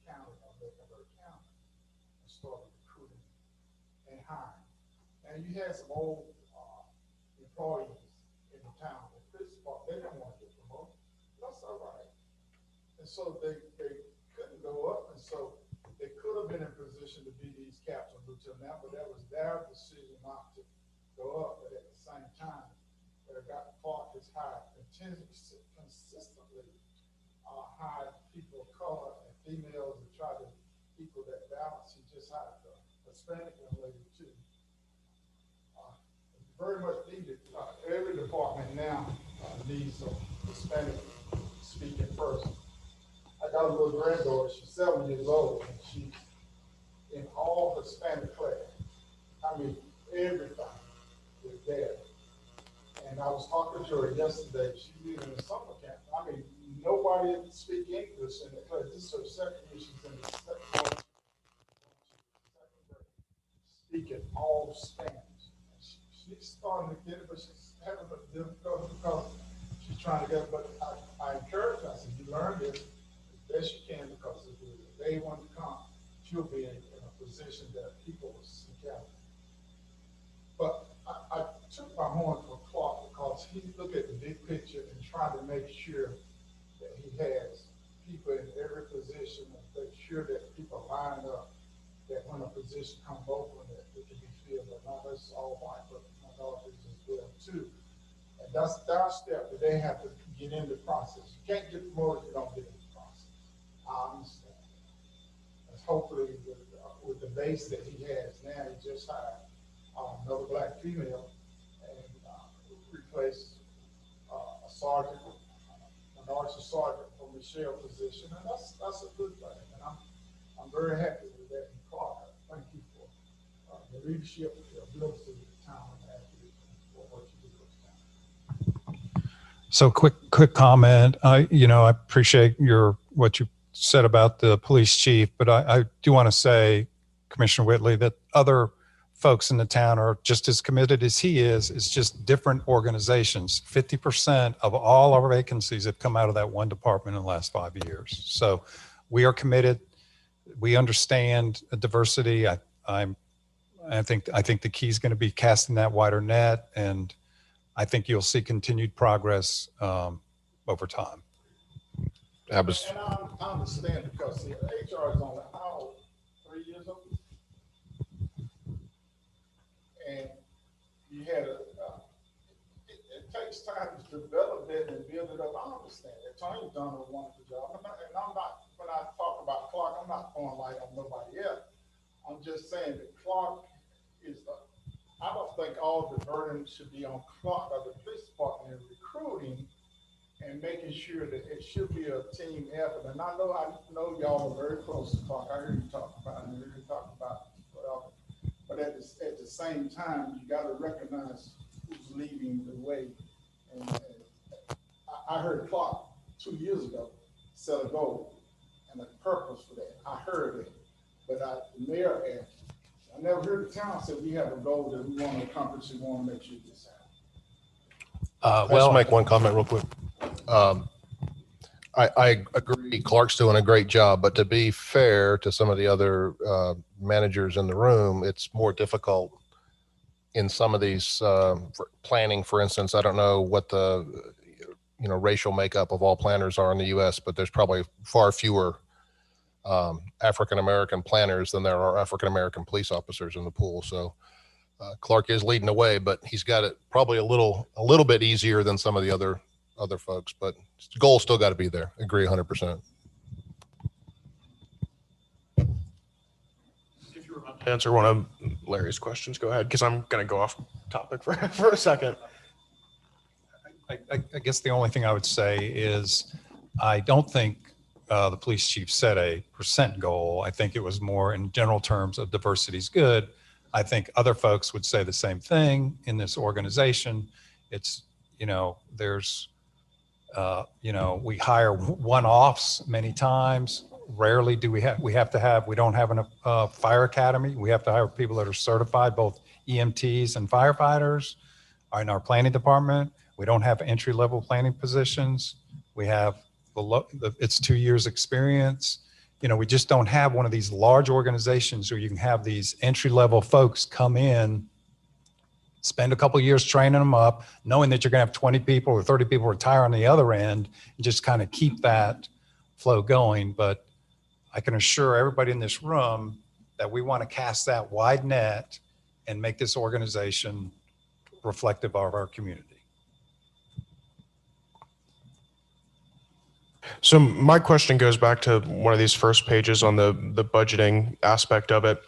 county of Mecklenburg County and started recruiting and hiring. And you had some old employees in the town, the police department, they didn't want to get promoted. That's all right. And so they couldn't go up, and so they could have been in position to be these captain lieutenant now, but that was their decision not to go up. But at the same time, Clark has hired consistently hired people of color and females to try to equal that balance. He just hired a Hispanic young lady too. Very much needed. Every department now needs a Hispanic speaking person. I got a little granddaughter, she's 7 years old, and she's in all Hispanic class. I mean, everything is there. And I was talking to her yesterday, she's leaving the summer camp. I mean, nobody speaks English in the class. This is her second year, she's in the second grade, speaking all Spanish. She's starting to get it, but she's having a difficulty because she's trying to get it. But I encourage her, I said, you learn this as best you can, because if they want to come, she'll be in a position that people will seek out. But I took my horn for Clark because he looked at the big picture and tried to make sure that he has people in every position and make sure that people line up, that when a position comes open, that it can be filled. But not that's all white, but minorities as well too. And that's their step that they have to get in the process. You can't get promoted if you don't get in the process. I understand. And hopefully with the base that he has now, he just hired another black female and replaced a sergeant, minority sergeant from Michelle's position, and that's a good thing. And I'm very happy with that. And Clark, thank you for the leadership, the ability of the town, and for what you do for the town. So quick comment. I appreciate what you said about the police chief, but I do want to say, Commissioner Whitley, that other folks in the town are just as committed as he is. It's just different organizations. 50% of all our vacancies have come out of that one department in the last 5 years. So we are committed. We understand diversity. I think the key is going to be casting that wider net, and I think you'll see continued progress over time. And I understand, because HR is only how 3 years old, and you had it takes time to develop that and build it up. I understand that. Tony's done a wonderful job, and I'm not, when I talk about Clark, I'm not throwing light on nobody else. I'm just saying that Clark is I don't think all the burden should be on Clark or the police department in recruiting and making sure that it should be a team effort. And I know y'all are very close to Clark. I heard you talk about it. I heard you talk about whatever. But at the same time, you got to recognize who's leading the way. And I heard Clark 2 years ago set a goal and a purpose for that. I heard it, but the mayor asked. I never heard the town say we have a goal that we want to accomplish and want to make sure this happens. Well, just make one comment real quick. I agree. Clark's doing a great job, but to be fair to some of the other managers in the room, it's more difficult in some of these planning. For instance, I don't know what the racial makeup of all planners are in the U.S., but there's probably far fewer African-American planners than there are African-American police officers in the pool. So Clark is leading the way, but he's got it probably a little bit easier than some of the other folks, but the goal's still got to be there. Agree 100%. If you were about to answer one of Larry's questions, go ahead, because I'm going to go off topic for a second. I guess the only thing I would say is I don't think the police chief set a % goal. I think it was more in general terms of diversity is good. I think other folks would say the same thing in this organization. It's, there's, we hire one-offs many times. Rarely do we don't have a fire academy. We have to hire people that are certified, both EMTs and firefighters in our planning department. We don't have entry-level planning positions. We have it's 2 years experience. You know, we just don't have one of these large organizations where you can have these entry-level folks come in, spend a couple of years training them up, knowing that you're going to have 20 people or 30 people retire on the other end, and just kind of keep that flow going. But I can assure everybody in this room that we want to cast that wide net and make this organization reflective of our community. So my question goes back to one of these first pages on the budgeting aspect of it.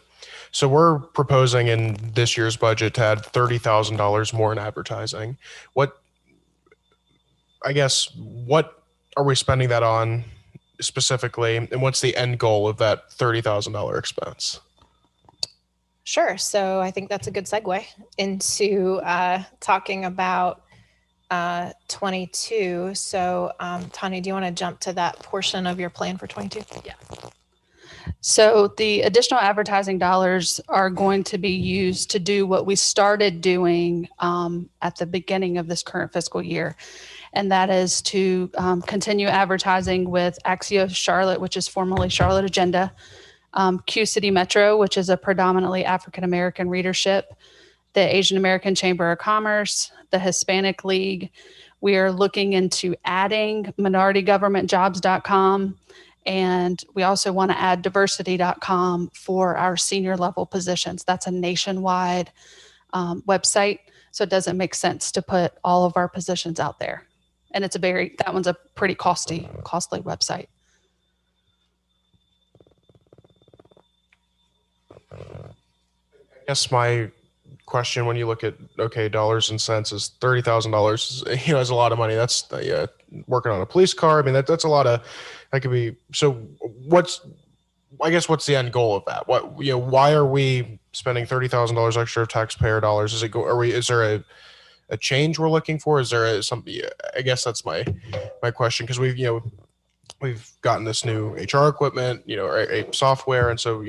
So we're proposing in this year's budget to add $30,000 more in advertising. What are we spending that on specifically, and what's the end goal of that $30,000 expense? Sure. So I think that's a good segue into talking about 22. So Tanya, do you want to jump to that portion of your plan for 22? Yeah. So the additional advertising dollars are going to be used to do what we started doing at the beginning of this current fiscal year. And that is to continue advertising with Axios Charlotte, which is formerly Charlotte Agenda, Q City Metro, which is a predominantly African-American readership, the Asian American Chamber of Commerce, the Hispanic League. We are looking into adding minoritygovernmentjobs.com. And we also want to add diversity.com for our senior level positions. That's a nationwide website. So it doesn't make sense to put all of our positions out there. And that one's a pretty costly website. I guess my question, when you look at, okay, dollars and cents, is $30,000, is a lot of money. That's working on a police car. I mean, that's a lot of, that could be. So what's the end goal of that? Why are we spending $30,000 extra of taxpayer dollars? Is there a change we're looking for? Is there something? I guess that's my question, because we've gotten this new HR equipment, a software. And so,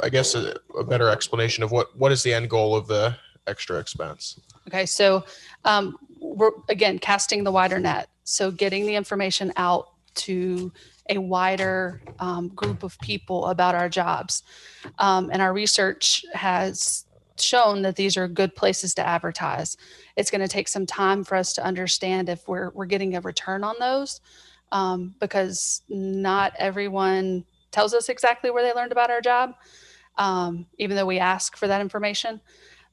I guess a better explanation of what is the end goal of the extra expense. Okay. So we're, again, casting the wider net. So getting the information out to a wider group of people about our jobs. And our research has shown that these are good places to advertise. It's going to take some time for us to understand if we're getting a return on those. Because not everyone tells us exactly where they learned about our job, even though we ask for that information.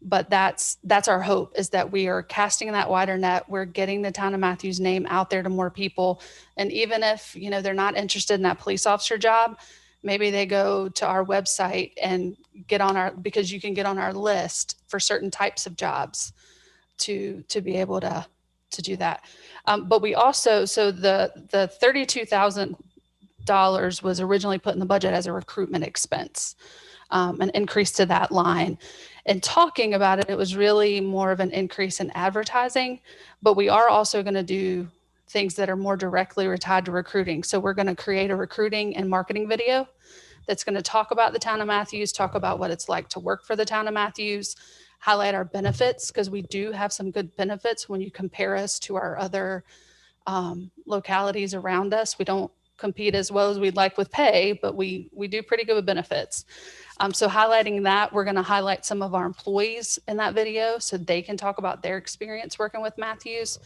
But that's our hope, is that we are casting that wider net. We're getting the town of Matthews name out there to more people. And even if, they're not interested in that police officer job, maybe they go to our website and because you can get on our list for certain types of jobs to be able to do that. But we also, so the $32,000 was originally put in the budget as a recruitment expense, an increase to that line. And talking about it, it was really more of an increase in advertising, but we are also going to do things that are more directly tied to recruiting. So we're going to create a recruiting and marketing video that's going to talk about the town of Matthews, talk about what it's like to work for the town of Matthews, highlight our benefits, because we do have some good benefits when you compare us to our other localities around us. We don't compete as well as we'd like with pay, but we do pretty good with benefits. So highlighting that, we're going to highlight some of our employees in that video so they can talk about their experience working with Matthews,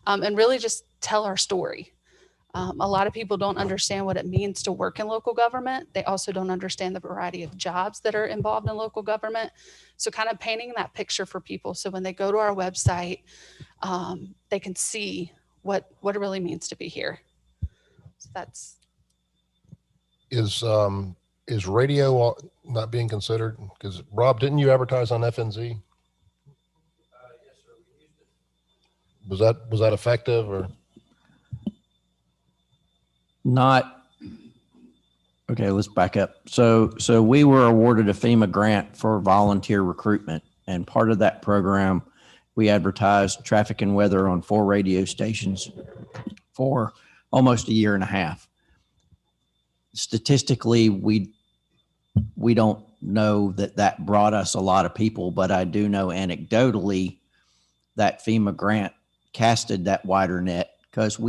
and really just tell our story. A lot of people don't understand what it means to work in local government. They also don't understand the variety of jobs that are involved in local government. So kind of painting that picture for people, so when they go to our website, they can see what it really means to be here. So that's. Is radio not being considered? Because Rob, didn't you advertise on FNZ? Yes, sir. We used it. Was that effective or? Not. Okay, let's back up. So we were awarded a FEMA grant for volunteer recruitment, and part of that program, we advertised traffic and weather on 4 radio stations for almost a year and a half. Statistically, we don't know that brought us a lot of people, but I do know anecdotally that FEMA grant casted that wider net, because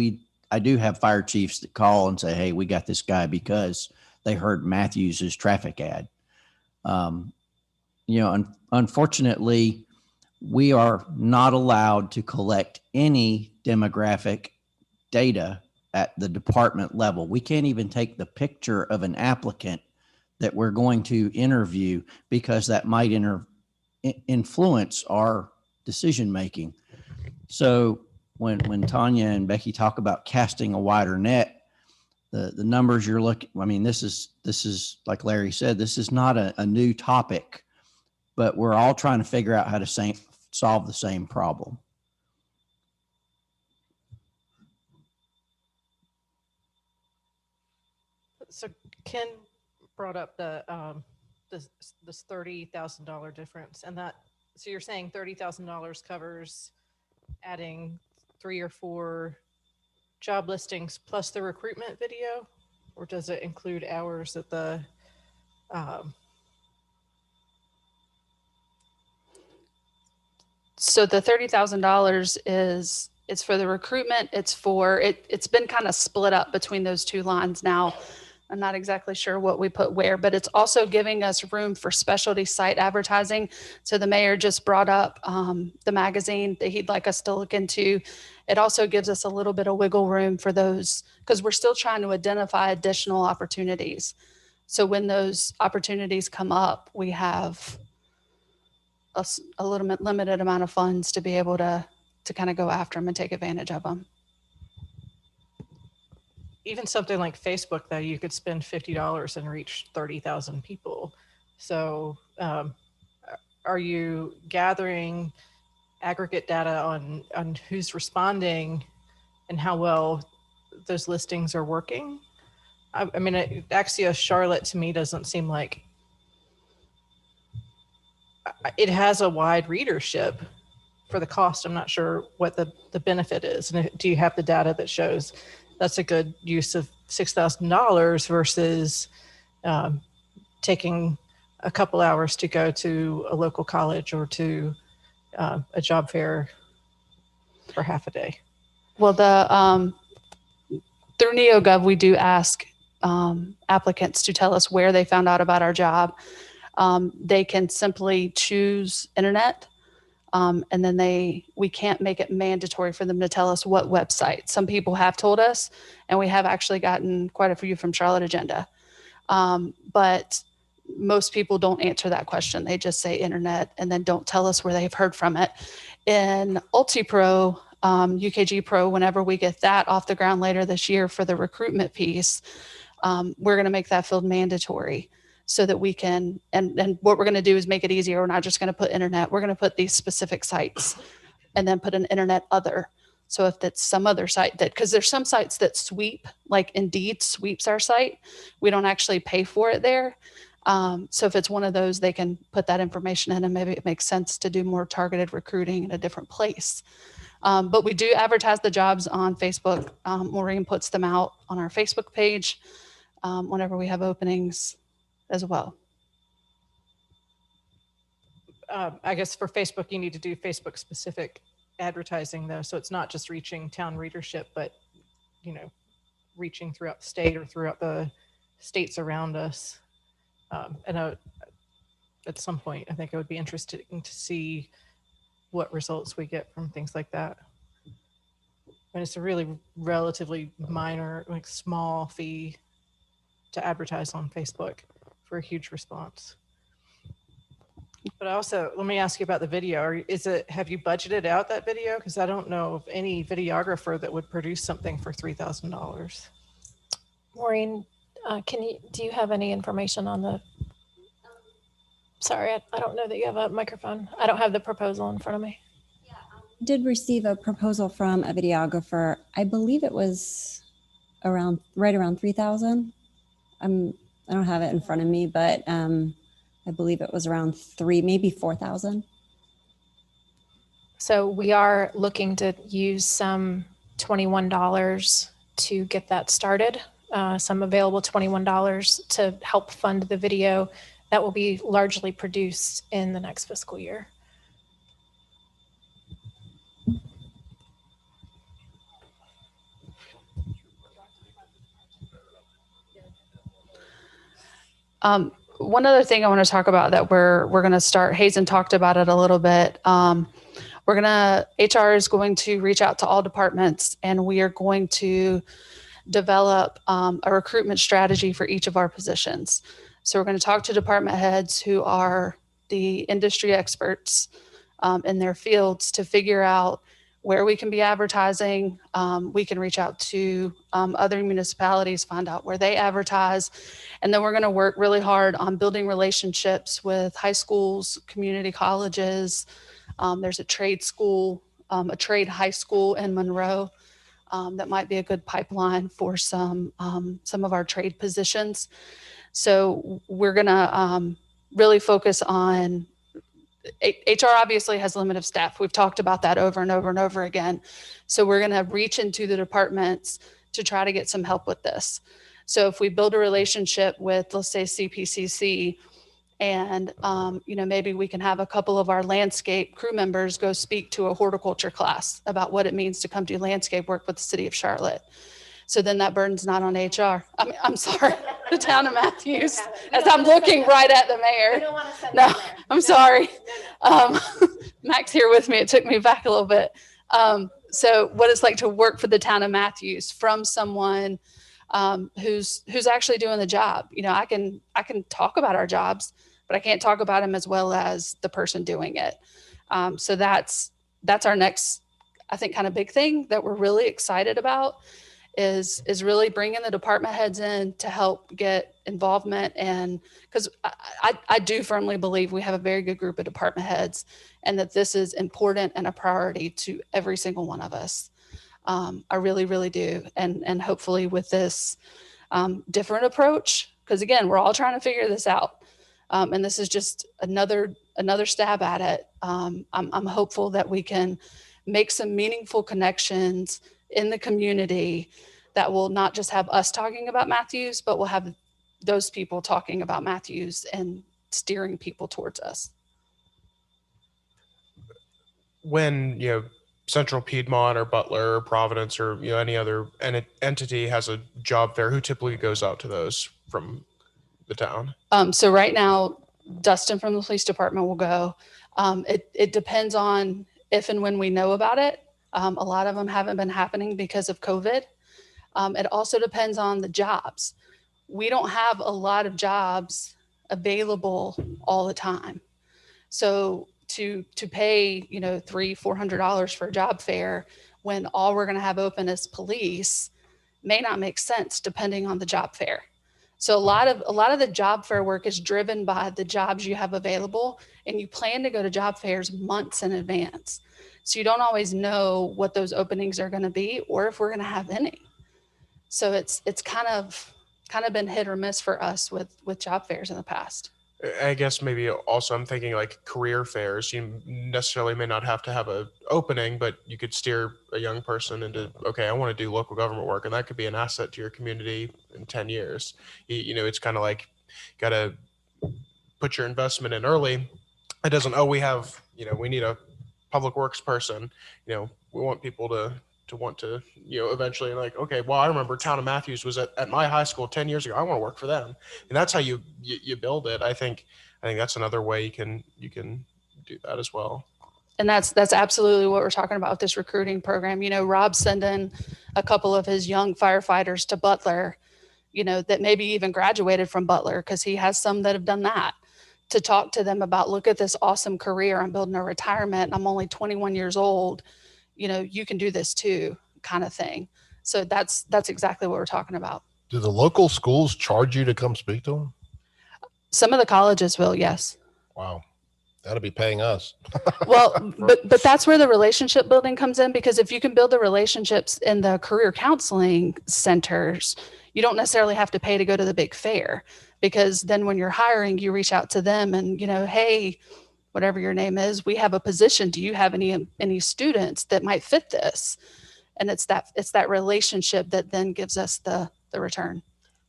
I do have fire chiefs that call and say, hey, we got this guy because they heard Matthews's traffic ad. Unfortunately, we are not allowed to collect any demographic data at the department level. We can't even take the picture of an applicant that we're going to interview, because that might influence our decision making. So when Tanya and Becky talk about casting a wider net, the numbers you're looking, I mean, this is like Larry said, this is not a new topic, but we're all trying to figure out how to solve the same problem. So Ken brought up the this $30,000 difference, and that, so you're saying $30,000 covers adding 3 or 4 job listings plus the recruitment video, or does it include hours at the So the $30,000 it's for the recruitment. It's been kind of split up between those two lines now. I'm not exactly sure what we put where, but it's also giving us room for specialty site advertising. So the mayor just brought up the magazine that he'd like us to look into. It also gives us a little bit of wiggle room for those, because we're still trying to identify additional opportunities. So when those opportunities come up, we have a little bit limited amount of funds to be able to kind of go after them and take advantage of them. even something like Facebook, though, you could spend $50 and reach 30,000 people. So are you gathering aggregate data on who's responding and how well those listings are working? I mean, Axios Charlotte to me doesn't seem like it has a wide readership for the cost. I'm not sure what the benefit is. And do you have the data that shows that's a good use of $6,000 versus taking a couple hours to go to a local college or to a job fair for half a day? Well, through NeoGov, we do ask applicants to tell us where they found out about our job. They can simply choose internet, and then we can't make it mandatory for them to tell us what website. Some people have told us, and we have actually gotten quite a few from Charlotte Agenda. But most people don't answer that question. They just say internet and then don't tell us where they've heard from it. In UltiPro, UKG Pro, whenever we get that off the ground later this year for the recruitment piece, we're going to make that field mandatory so that we can, and what we're going to do is make it easier. We're not just going to put internet, we're going to put these specific sites and then put an internet other. So if that's some other site because there's some sites that sweep, like Indeed sweeps our site, we don't actually pay for it there. So if it's one of those, they can put that information in and maybe it makes sense to do more targeted recruiting in a different place. But we do advertise the jobs on Facebook. Maureen puts them out on our Facebook page whenever we have openings as well. I guess for Facebook, you need to do Facebook specific advertising though. So it's not just reaching town readership, but, reaching throughout the state or throughout the states around us. And at some point, I think it would be interesting to see what results we get from things like that. And it's a really relatively minor, small fee to advertise on Facebook for a huge response. But also, let me ask you about the video. Have you budgeted out that video? Because I don't know of any videographer that would produce something for $3,000. Maureen, do you have any information on the, sorry, I don't know that you have a microphone. I don't have the proposal in front of me. Yeah, did receive a proposal from a videographer. I believe it was right around 3,000. I don't have it in front of me, but I believe it was around maybe 4,000. So we are looking to use some $21 to get that started. Some available $21 to help fund the video that will be largely produced in the next fiscal year. One other thing I want to talk about that we're going to start, Hazen talked about it a little bit. HR is going to reach out to all departments, and we are going to develop a recruitment strategy for each of our positions. So we're going to talk to department heads who are the industry experts in their fields to figure out where we can be advertising. We can reach out to other municipalities, find out where they advertise. And then we're going to work really hard on building relationships with high schools, community colleges. There's a trade school, a trade high school in Monroe that might be a good pipeline for some of our trade positions. So we're going to really focus on HR obviously has limited staff. We've talked about that over and over and over again. So we're going to reach into the departments to try to get some help with this. So if we build a relationship with, let's say, CPCC, and maybe we can have a couple of our landscape crew members go speak to a horticulture class about what it means to come do landscape work with the city of Charlotte. So then that burden's not on HR. I'm sorry, the town of Matthews, as I'm looking right at the mayor. We don't want to send No, them there. I'm sorry. Mac's here with me. It took me back a little bit. So what it's like to work for the town of Matthews from someone who's actually doing the job. I can talk about our jobs, but I can't talk about them as well as the person doing it. So that's our next, I think, kind of big thing that we're really excited about is really bringing the department heads in to help get involvement. And because I do firmly believe we have a very good group of department heads and that this is important and a priority to every single one of us. I really, really do. And hopefully with this different approach, because again, we're all trying to figure this out. And this is just another stab at it. I'm hopeful that we can make some meaningful connections in the community that will not just have us talking about Matthews, but will have those people talking about Matthews and steering people towards us. When, Central Piedmont or Butler or Providence or, any other entity has a job fair, who typically goes out to those from the town? So right now, Dustin from the police department will go. It depends on if and when we know about it. A lot of them haven't been happening because of COVID. It also depends on the jobs. We don't have a lot of jobs available all the time. So to pay, $300-$400 for a job fair when all we're going to have open is police may not make sense depending on the job fair. So a lot of the job fair work is driven by the jobs you have available, and you plan to go to job fairs months in advance. So you don't always know what those openings are going to be or if we're going to have any. So it's kind of been hit or miss for us with job fairs in the past. I guess maybe also I'm thinking like career fairs. You necessarily may not have to have an opening, but you could steer a young person into, okay, I want to do local government work, and that could be an asset to your community in 10 years. It's kind of like got to put your investment in early. It doesn't, we have, we need a public works person. We want people to want to, eventually like, okay, well, I remember town of Matthews was at my high school 10 years ago. I want to work for them. And that's how you build it. I think that's another way you can do that as well. And that's absolutely what we're talking about with this recruiting program. Rob's sending a couple of his young firefighters to Butler, that maybe even graduated from Butler, because he has some that have done that, to talk to them about, look at this awesome career. I'm building a retirement. I'm only 21 years old. You can do this too, kind of thing. So that's exactly what we're talking about. Do the local schools charge you to come speak to them? Some of the colleges will, yes. Wow. That'll be paying us. Well, but that's where the relationship building comes in, because if you can build the relationships in the career counseling centers, you don't necessarily have to pay to go to the big fair, because then when you're hiring, you reach out to them and, hey, whatever your name is, we have a position. Do you have any students that might fit this? And it's that relationship that then gives us the return.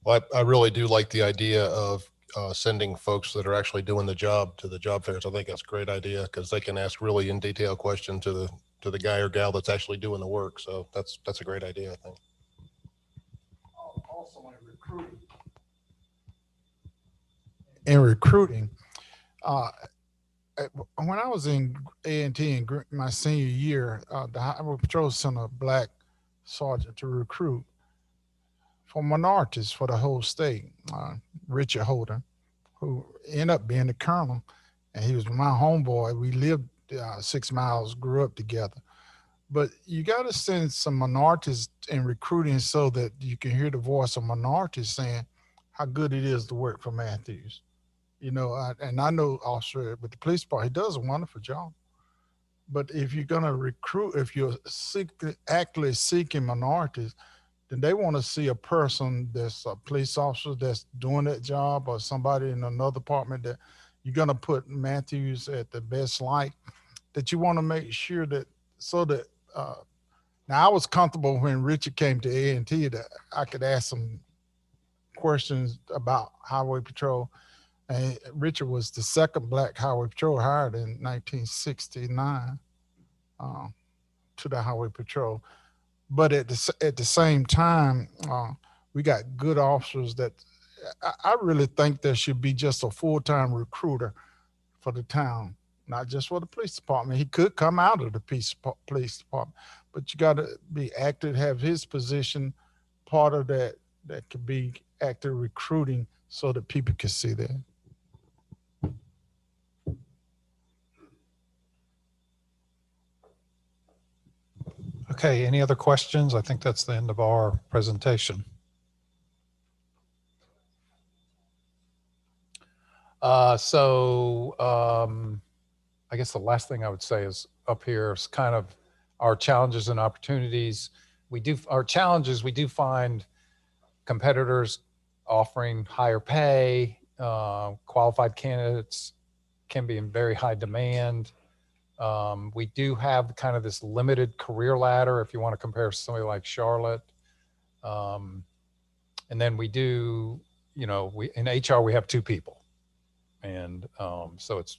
Well, I really do like the idea of sending folks that are actually doing the job to the job fairs. I think that's a great idea, because they can ask really in detail questions to the guy or gal that's actually doing the work. So that's a great idea, I think. Also in recruiting, in recruiting. When I was in A&T in my senior year, the Highway Patrol sent a black sergeant to recruit for minorities for the whole state, Richard Holden, who ended up being the colonel. And he was my homeboy. We lived 6 miles, grew up together. But you got to send some minorities in recruiting so that you can hear the voice of minorities saying how good it is to work for Matthews. You know, and I know Officer with the police department, he does a wonderful job. But if you're going to recruit, if you're actively seeking minorities, then they want to see a person that's a police officer that's doing that job, or somebody in another department that you're going to put Matthews at the best light, that you want to make sure that, so that, now I was comfortable when Richard came to A&T that I could ask some questions about Highway Patrol. And Richard was the second black Highway Patrol hired in 1969 to the Highway Patrol. But at the same time, we got good officers that I really think there should be just a full-time recruiter for the town, not just for the police department. He could come out of the police department, but you got to be active, have his position part of that could be active recruiting so that people can see that. Okay, any other questions? I think that's the end of our presentation. I guess the last thing I would say is up here is kind of our challenges and opportunities. Our challenges, we do find competitors offering higher pay, qualified candidates can be in very high demand. We do have kind of this limited career ladder if you want to compare to somebody like Charlotte. And then we do, in HR, we have 2 people. And so it's,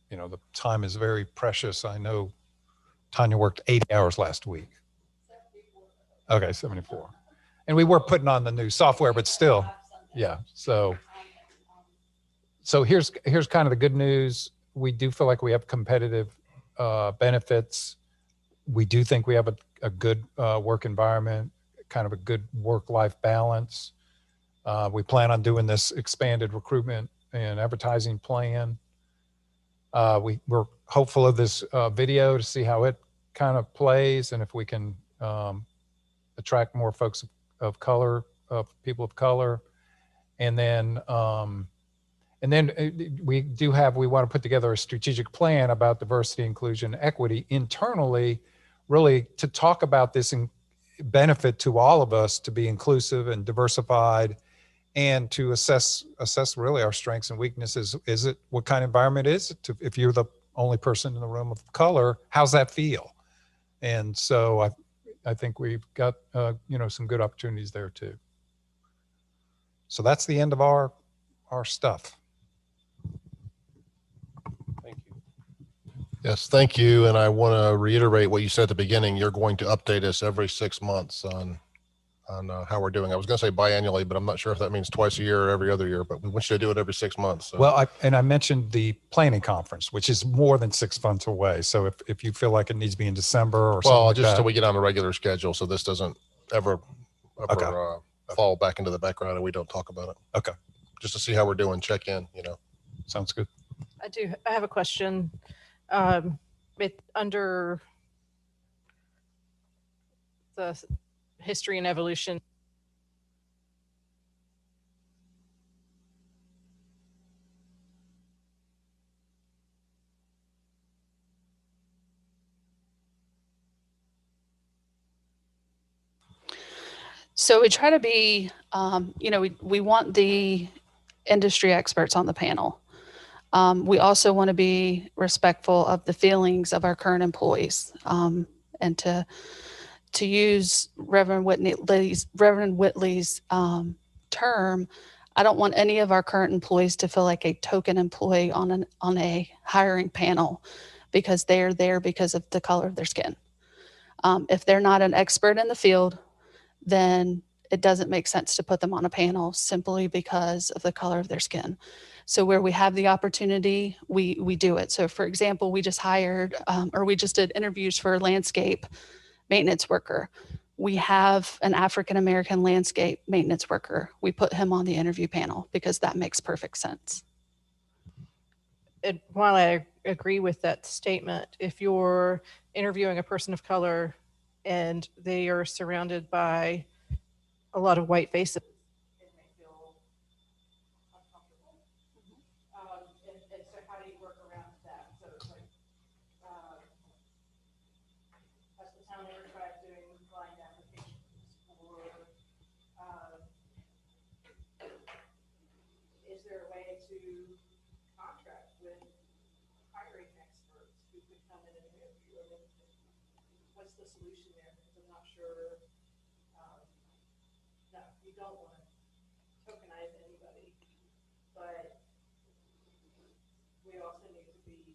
the time is very precious. I know Tanya worked 80 hours last week. 74. Okay, 74. And we were putting on the new software, but still, yeah. So here's kind of the good news. We do feel like we have competitive benefits. We do think we have a good work environment, kind of a good work-life balance. We plan on doing this expanded recruitment and advertising plan. We're hopeful of this video to see how it kind of plays and if we can attract more folks of color, people of color. And then we want to put together a strategic plan about diversity, inclusion, equity internally, really to talk about this and benefit to all of us to be inclusive and diversified, and to assess really our strengths and weaknesses. What kind of environment is it? If you're the only person in the room of color, how's that feel? And so I think we've got some good opportunities there too. So that's the end of our stuff. Thank you. Yes, thank you. And I want to reiterate what you said at the beginning. You're going to update us every 6 months on how we're doing. I was going to say biannually, but I'm not sure if that means twice a year or every other year, but we want you to do it every 6 months. So. Well, I mentioned the planning conference, which is more than 6 months away. So if you feel like it needs to be in December or something like just that. till we get on a regular schedule, so this doesn't ever Okay. Fall back into the background and we don't talk about it. Okay. Just to see how we're doing, check in, Sounds good. I have a question. Under the history and evolution, So we try to be, we want the industry experts on the panel. We also want to be respectful of the feelings of our current employees, and to use Reverend Whitley's term. I don't want any of our current employees to feel like a token employee on a hiring panel because they are there because of the color of their skin. If they're not an expert in the field, then it doesn't make sense to put them on a panel simply because of the color of their skin. So where we have the opportunity, we do it. So for example, we just hired, or we just did interviews for a landscape maintenance worker. We have an African-American landscape maintenance worker. We put him on the interview panel because that makes perfect sense. While I agree with that statement, if you're interviewing a person of color and they are surrounded by a lot of white faces, it may feel uncomfortable. And so how do you work around that? So it's like, has the town ever tried doing blind applications, or is there a way to contract with hiring experts who could come in and interview? I mean, what's the solution there? Because I'm not sure. No, you don't want to tokenize anybody, but we also need to be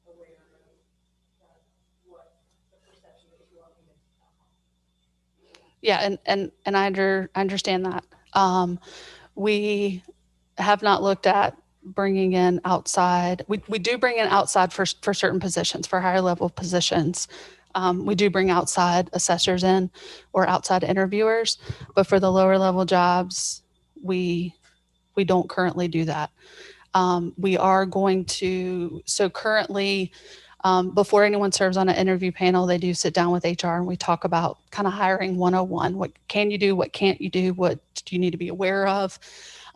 aware of what the perception is walking into town hall. Yeah, and I understand that. We have not looked at bringing in outside. We do bring in outside for certain positions, for higher level positions. We do bring outside assessors in or outside interviewers, but for the lower level jobs, we don't currently do that. We are going to, so currently, before anyone serves on an interview panel, they do sit down with HR and we talk about kind of hiring 101. What can you do? What can't you do? What do you need to be aware of?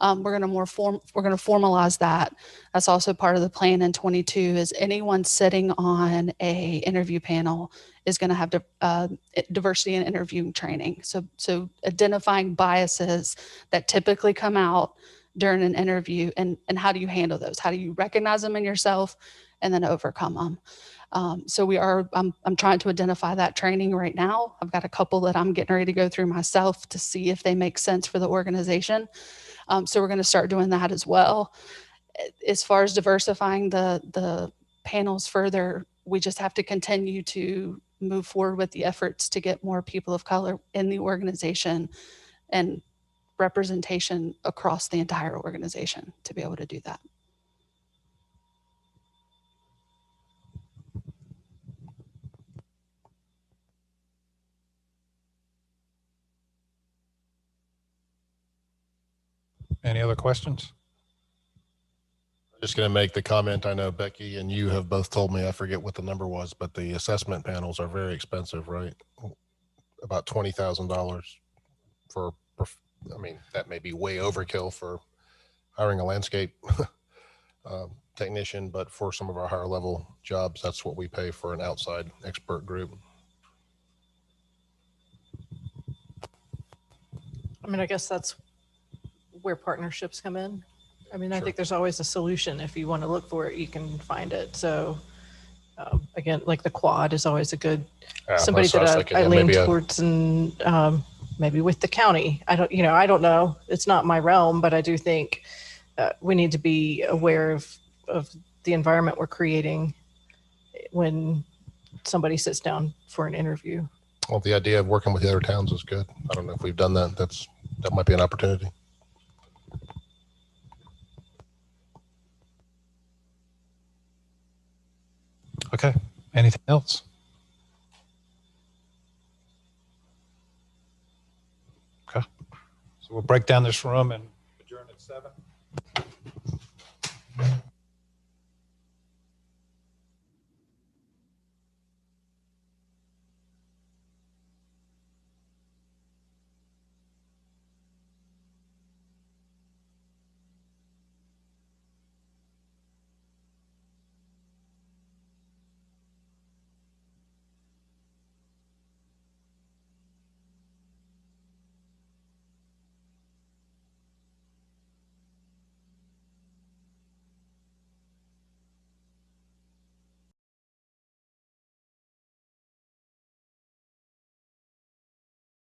We're going to formalize that. That's also part of the plan in 22 is anyone sitting on a interview panel is going to have diversity and interviewing training. So identifying biases that typically come out during an interview and how do you handle those? How do you recognize them in yourself and then overcome them? So I'm trying to identify that training right now. I've got a couple that I'm getting ready to go through myself to see if they make sense for the organization. So we're going to start doing that as well. As far as diversifying the panels further, we just have to continue to move forward with the efforts to get more people of color in the organization and representation across the entire organization to be able to do that. Any other questions? I'm just going to make the comment. I know Becky and you have both told me, I forget what the number was, but the assessment panels are very expensive, right? About $20,000 for, I mean, that may be way overkill for hiring a landscape technician, but for some of our higher level jobs, that's what we pay for an outside expert group. I mean, I guess that's where partnerships come in. I mean, I Sure. think there's always a solution. If you want to look for it, you can find it. So again, like the quad is always a good, somebody that I lean towards, and maybe with the county. I don't know. It's not my realm, but I do think we need to be aware of the environment we're creating when somebody sits down for an interview. Well, the idea of working with the other towns is good. I don't know if we've done that. That might be an opportunity. Okay. Anything else? Okay. So we'll break down this room and adjourn at 7.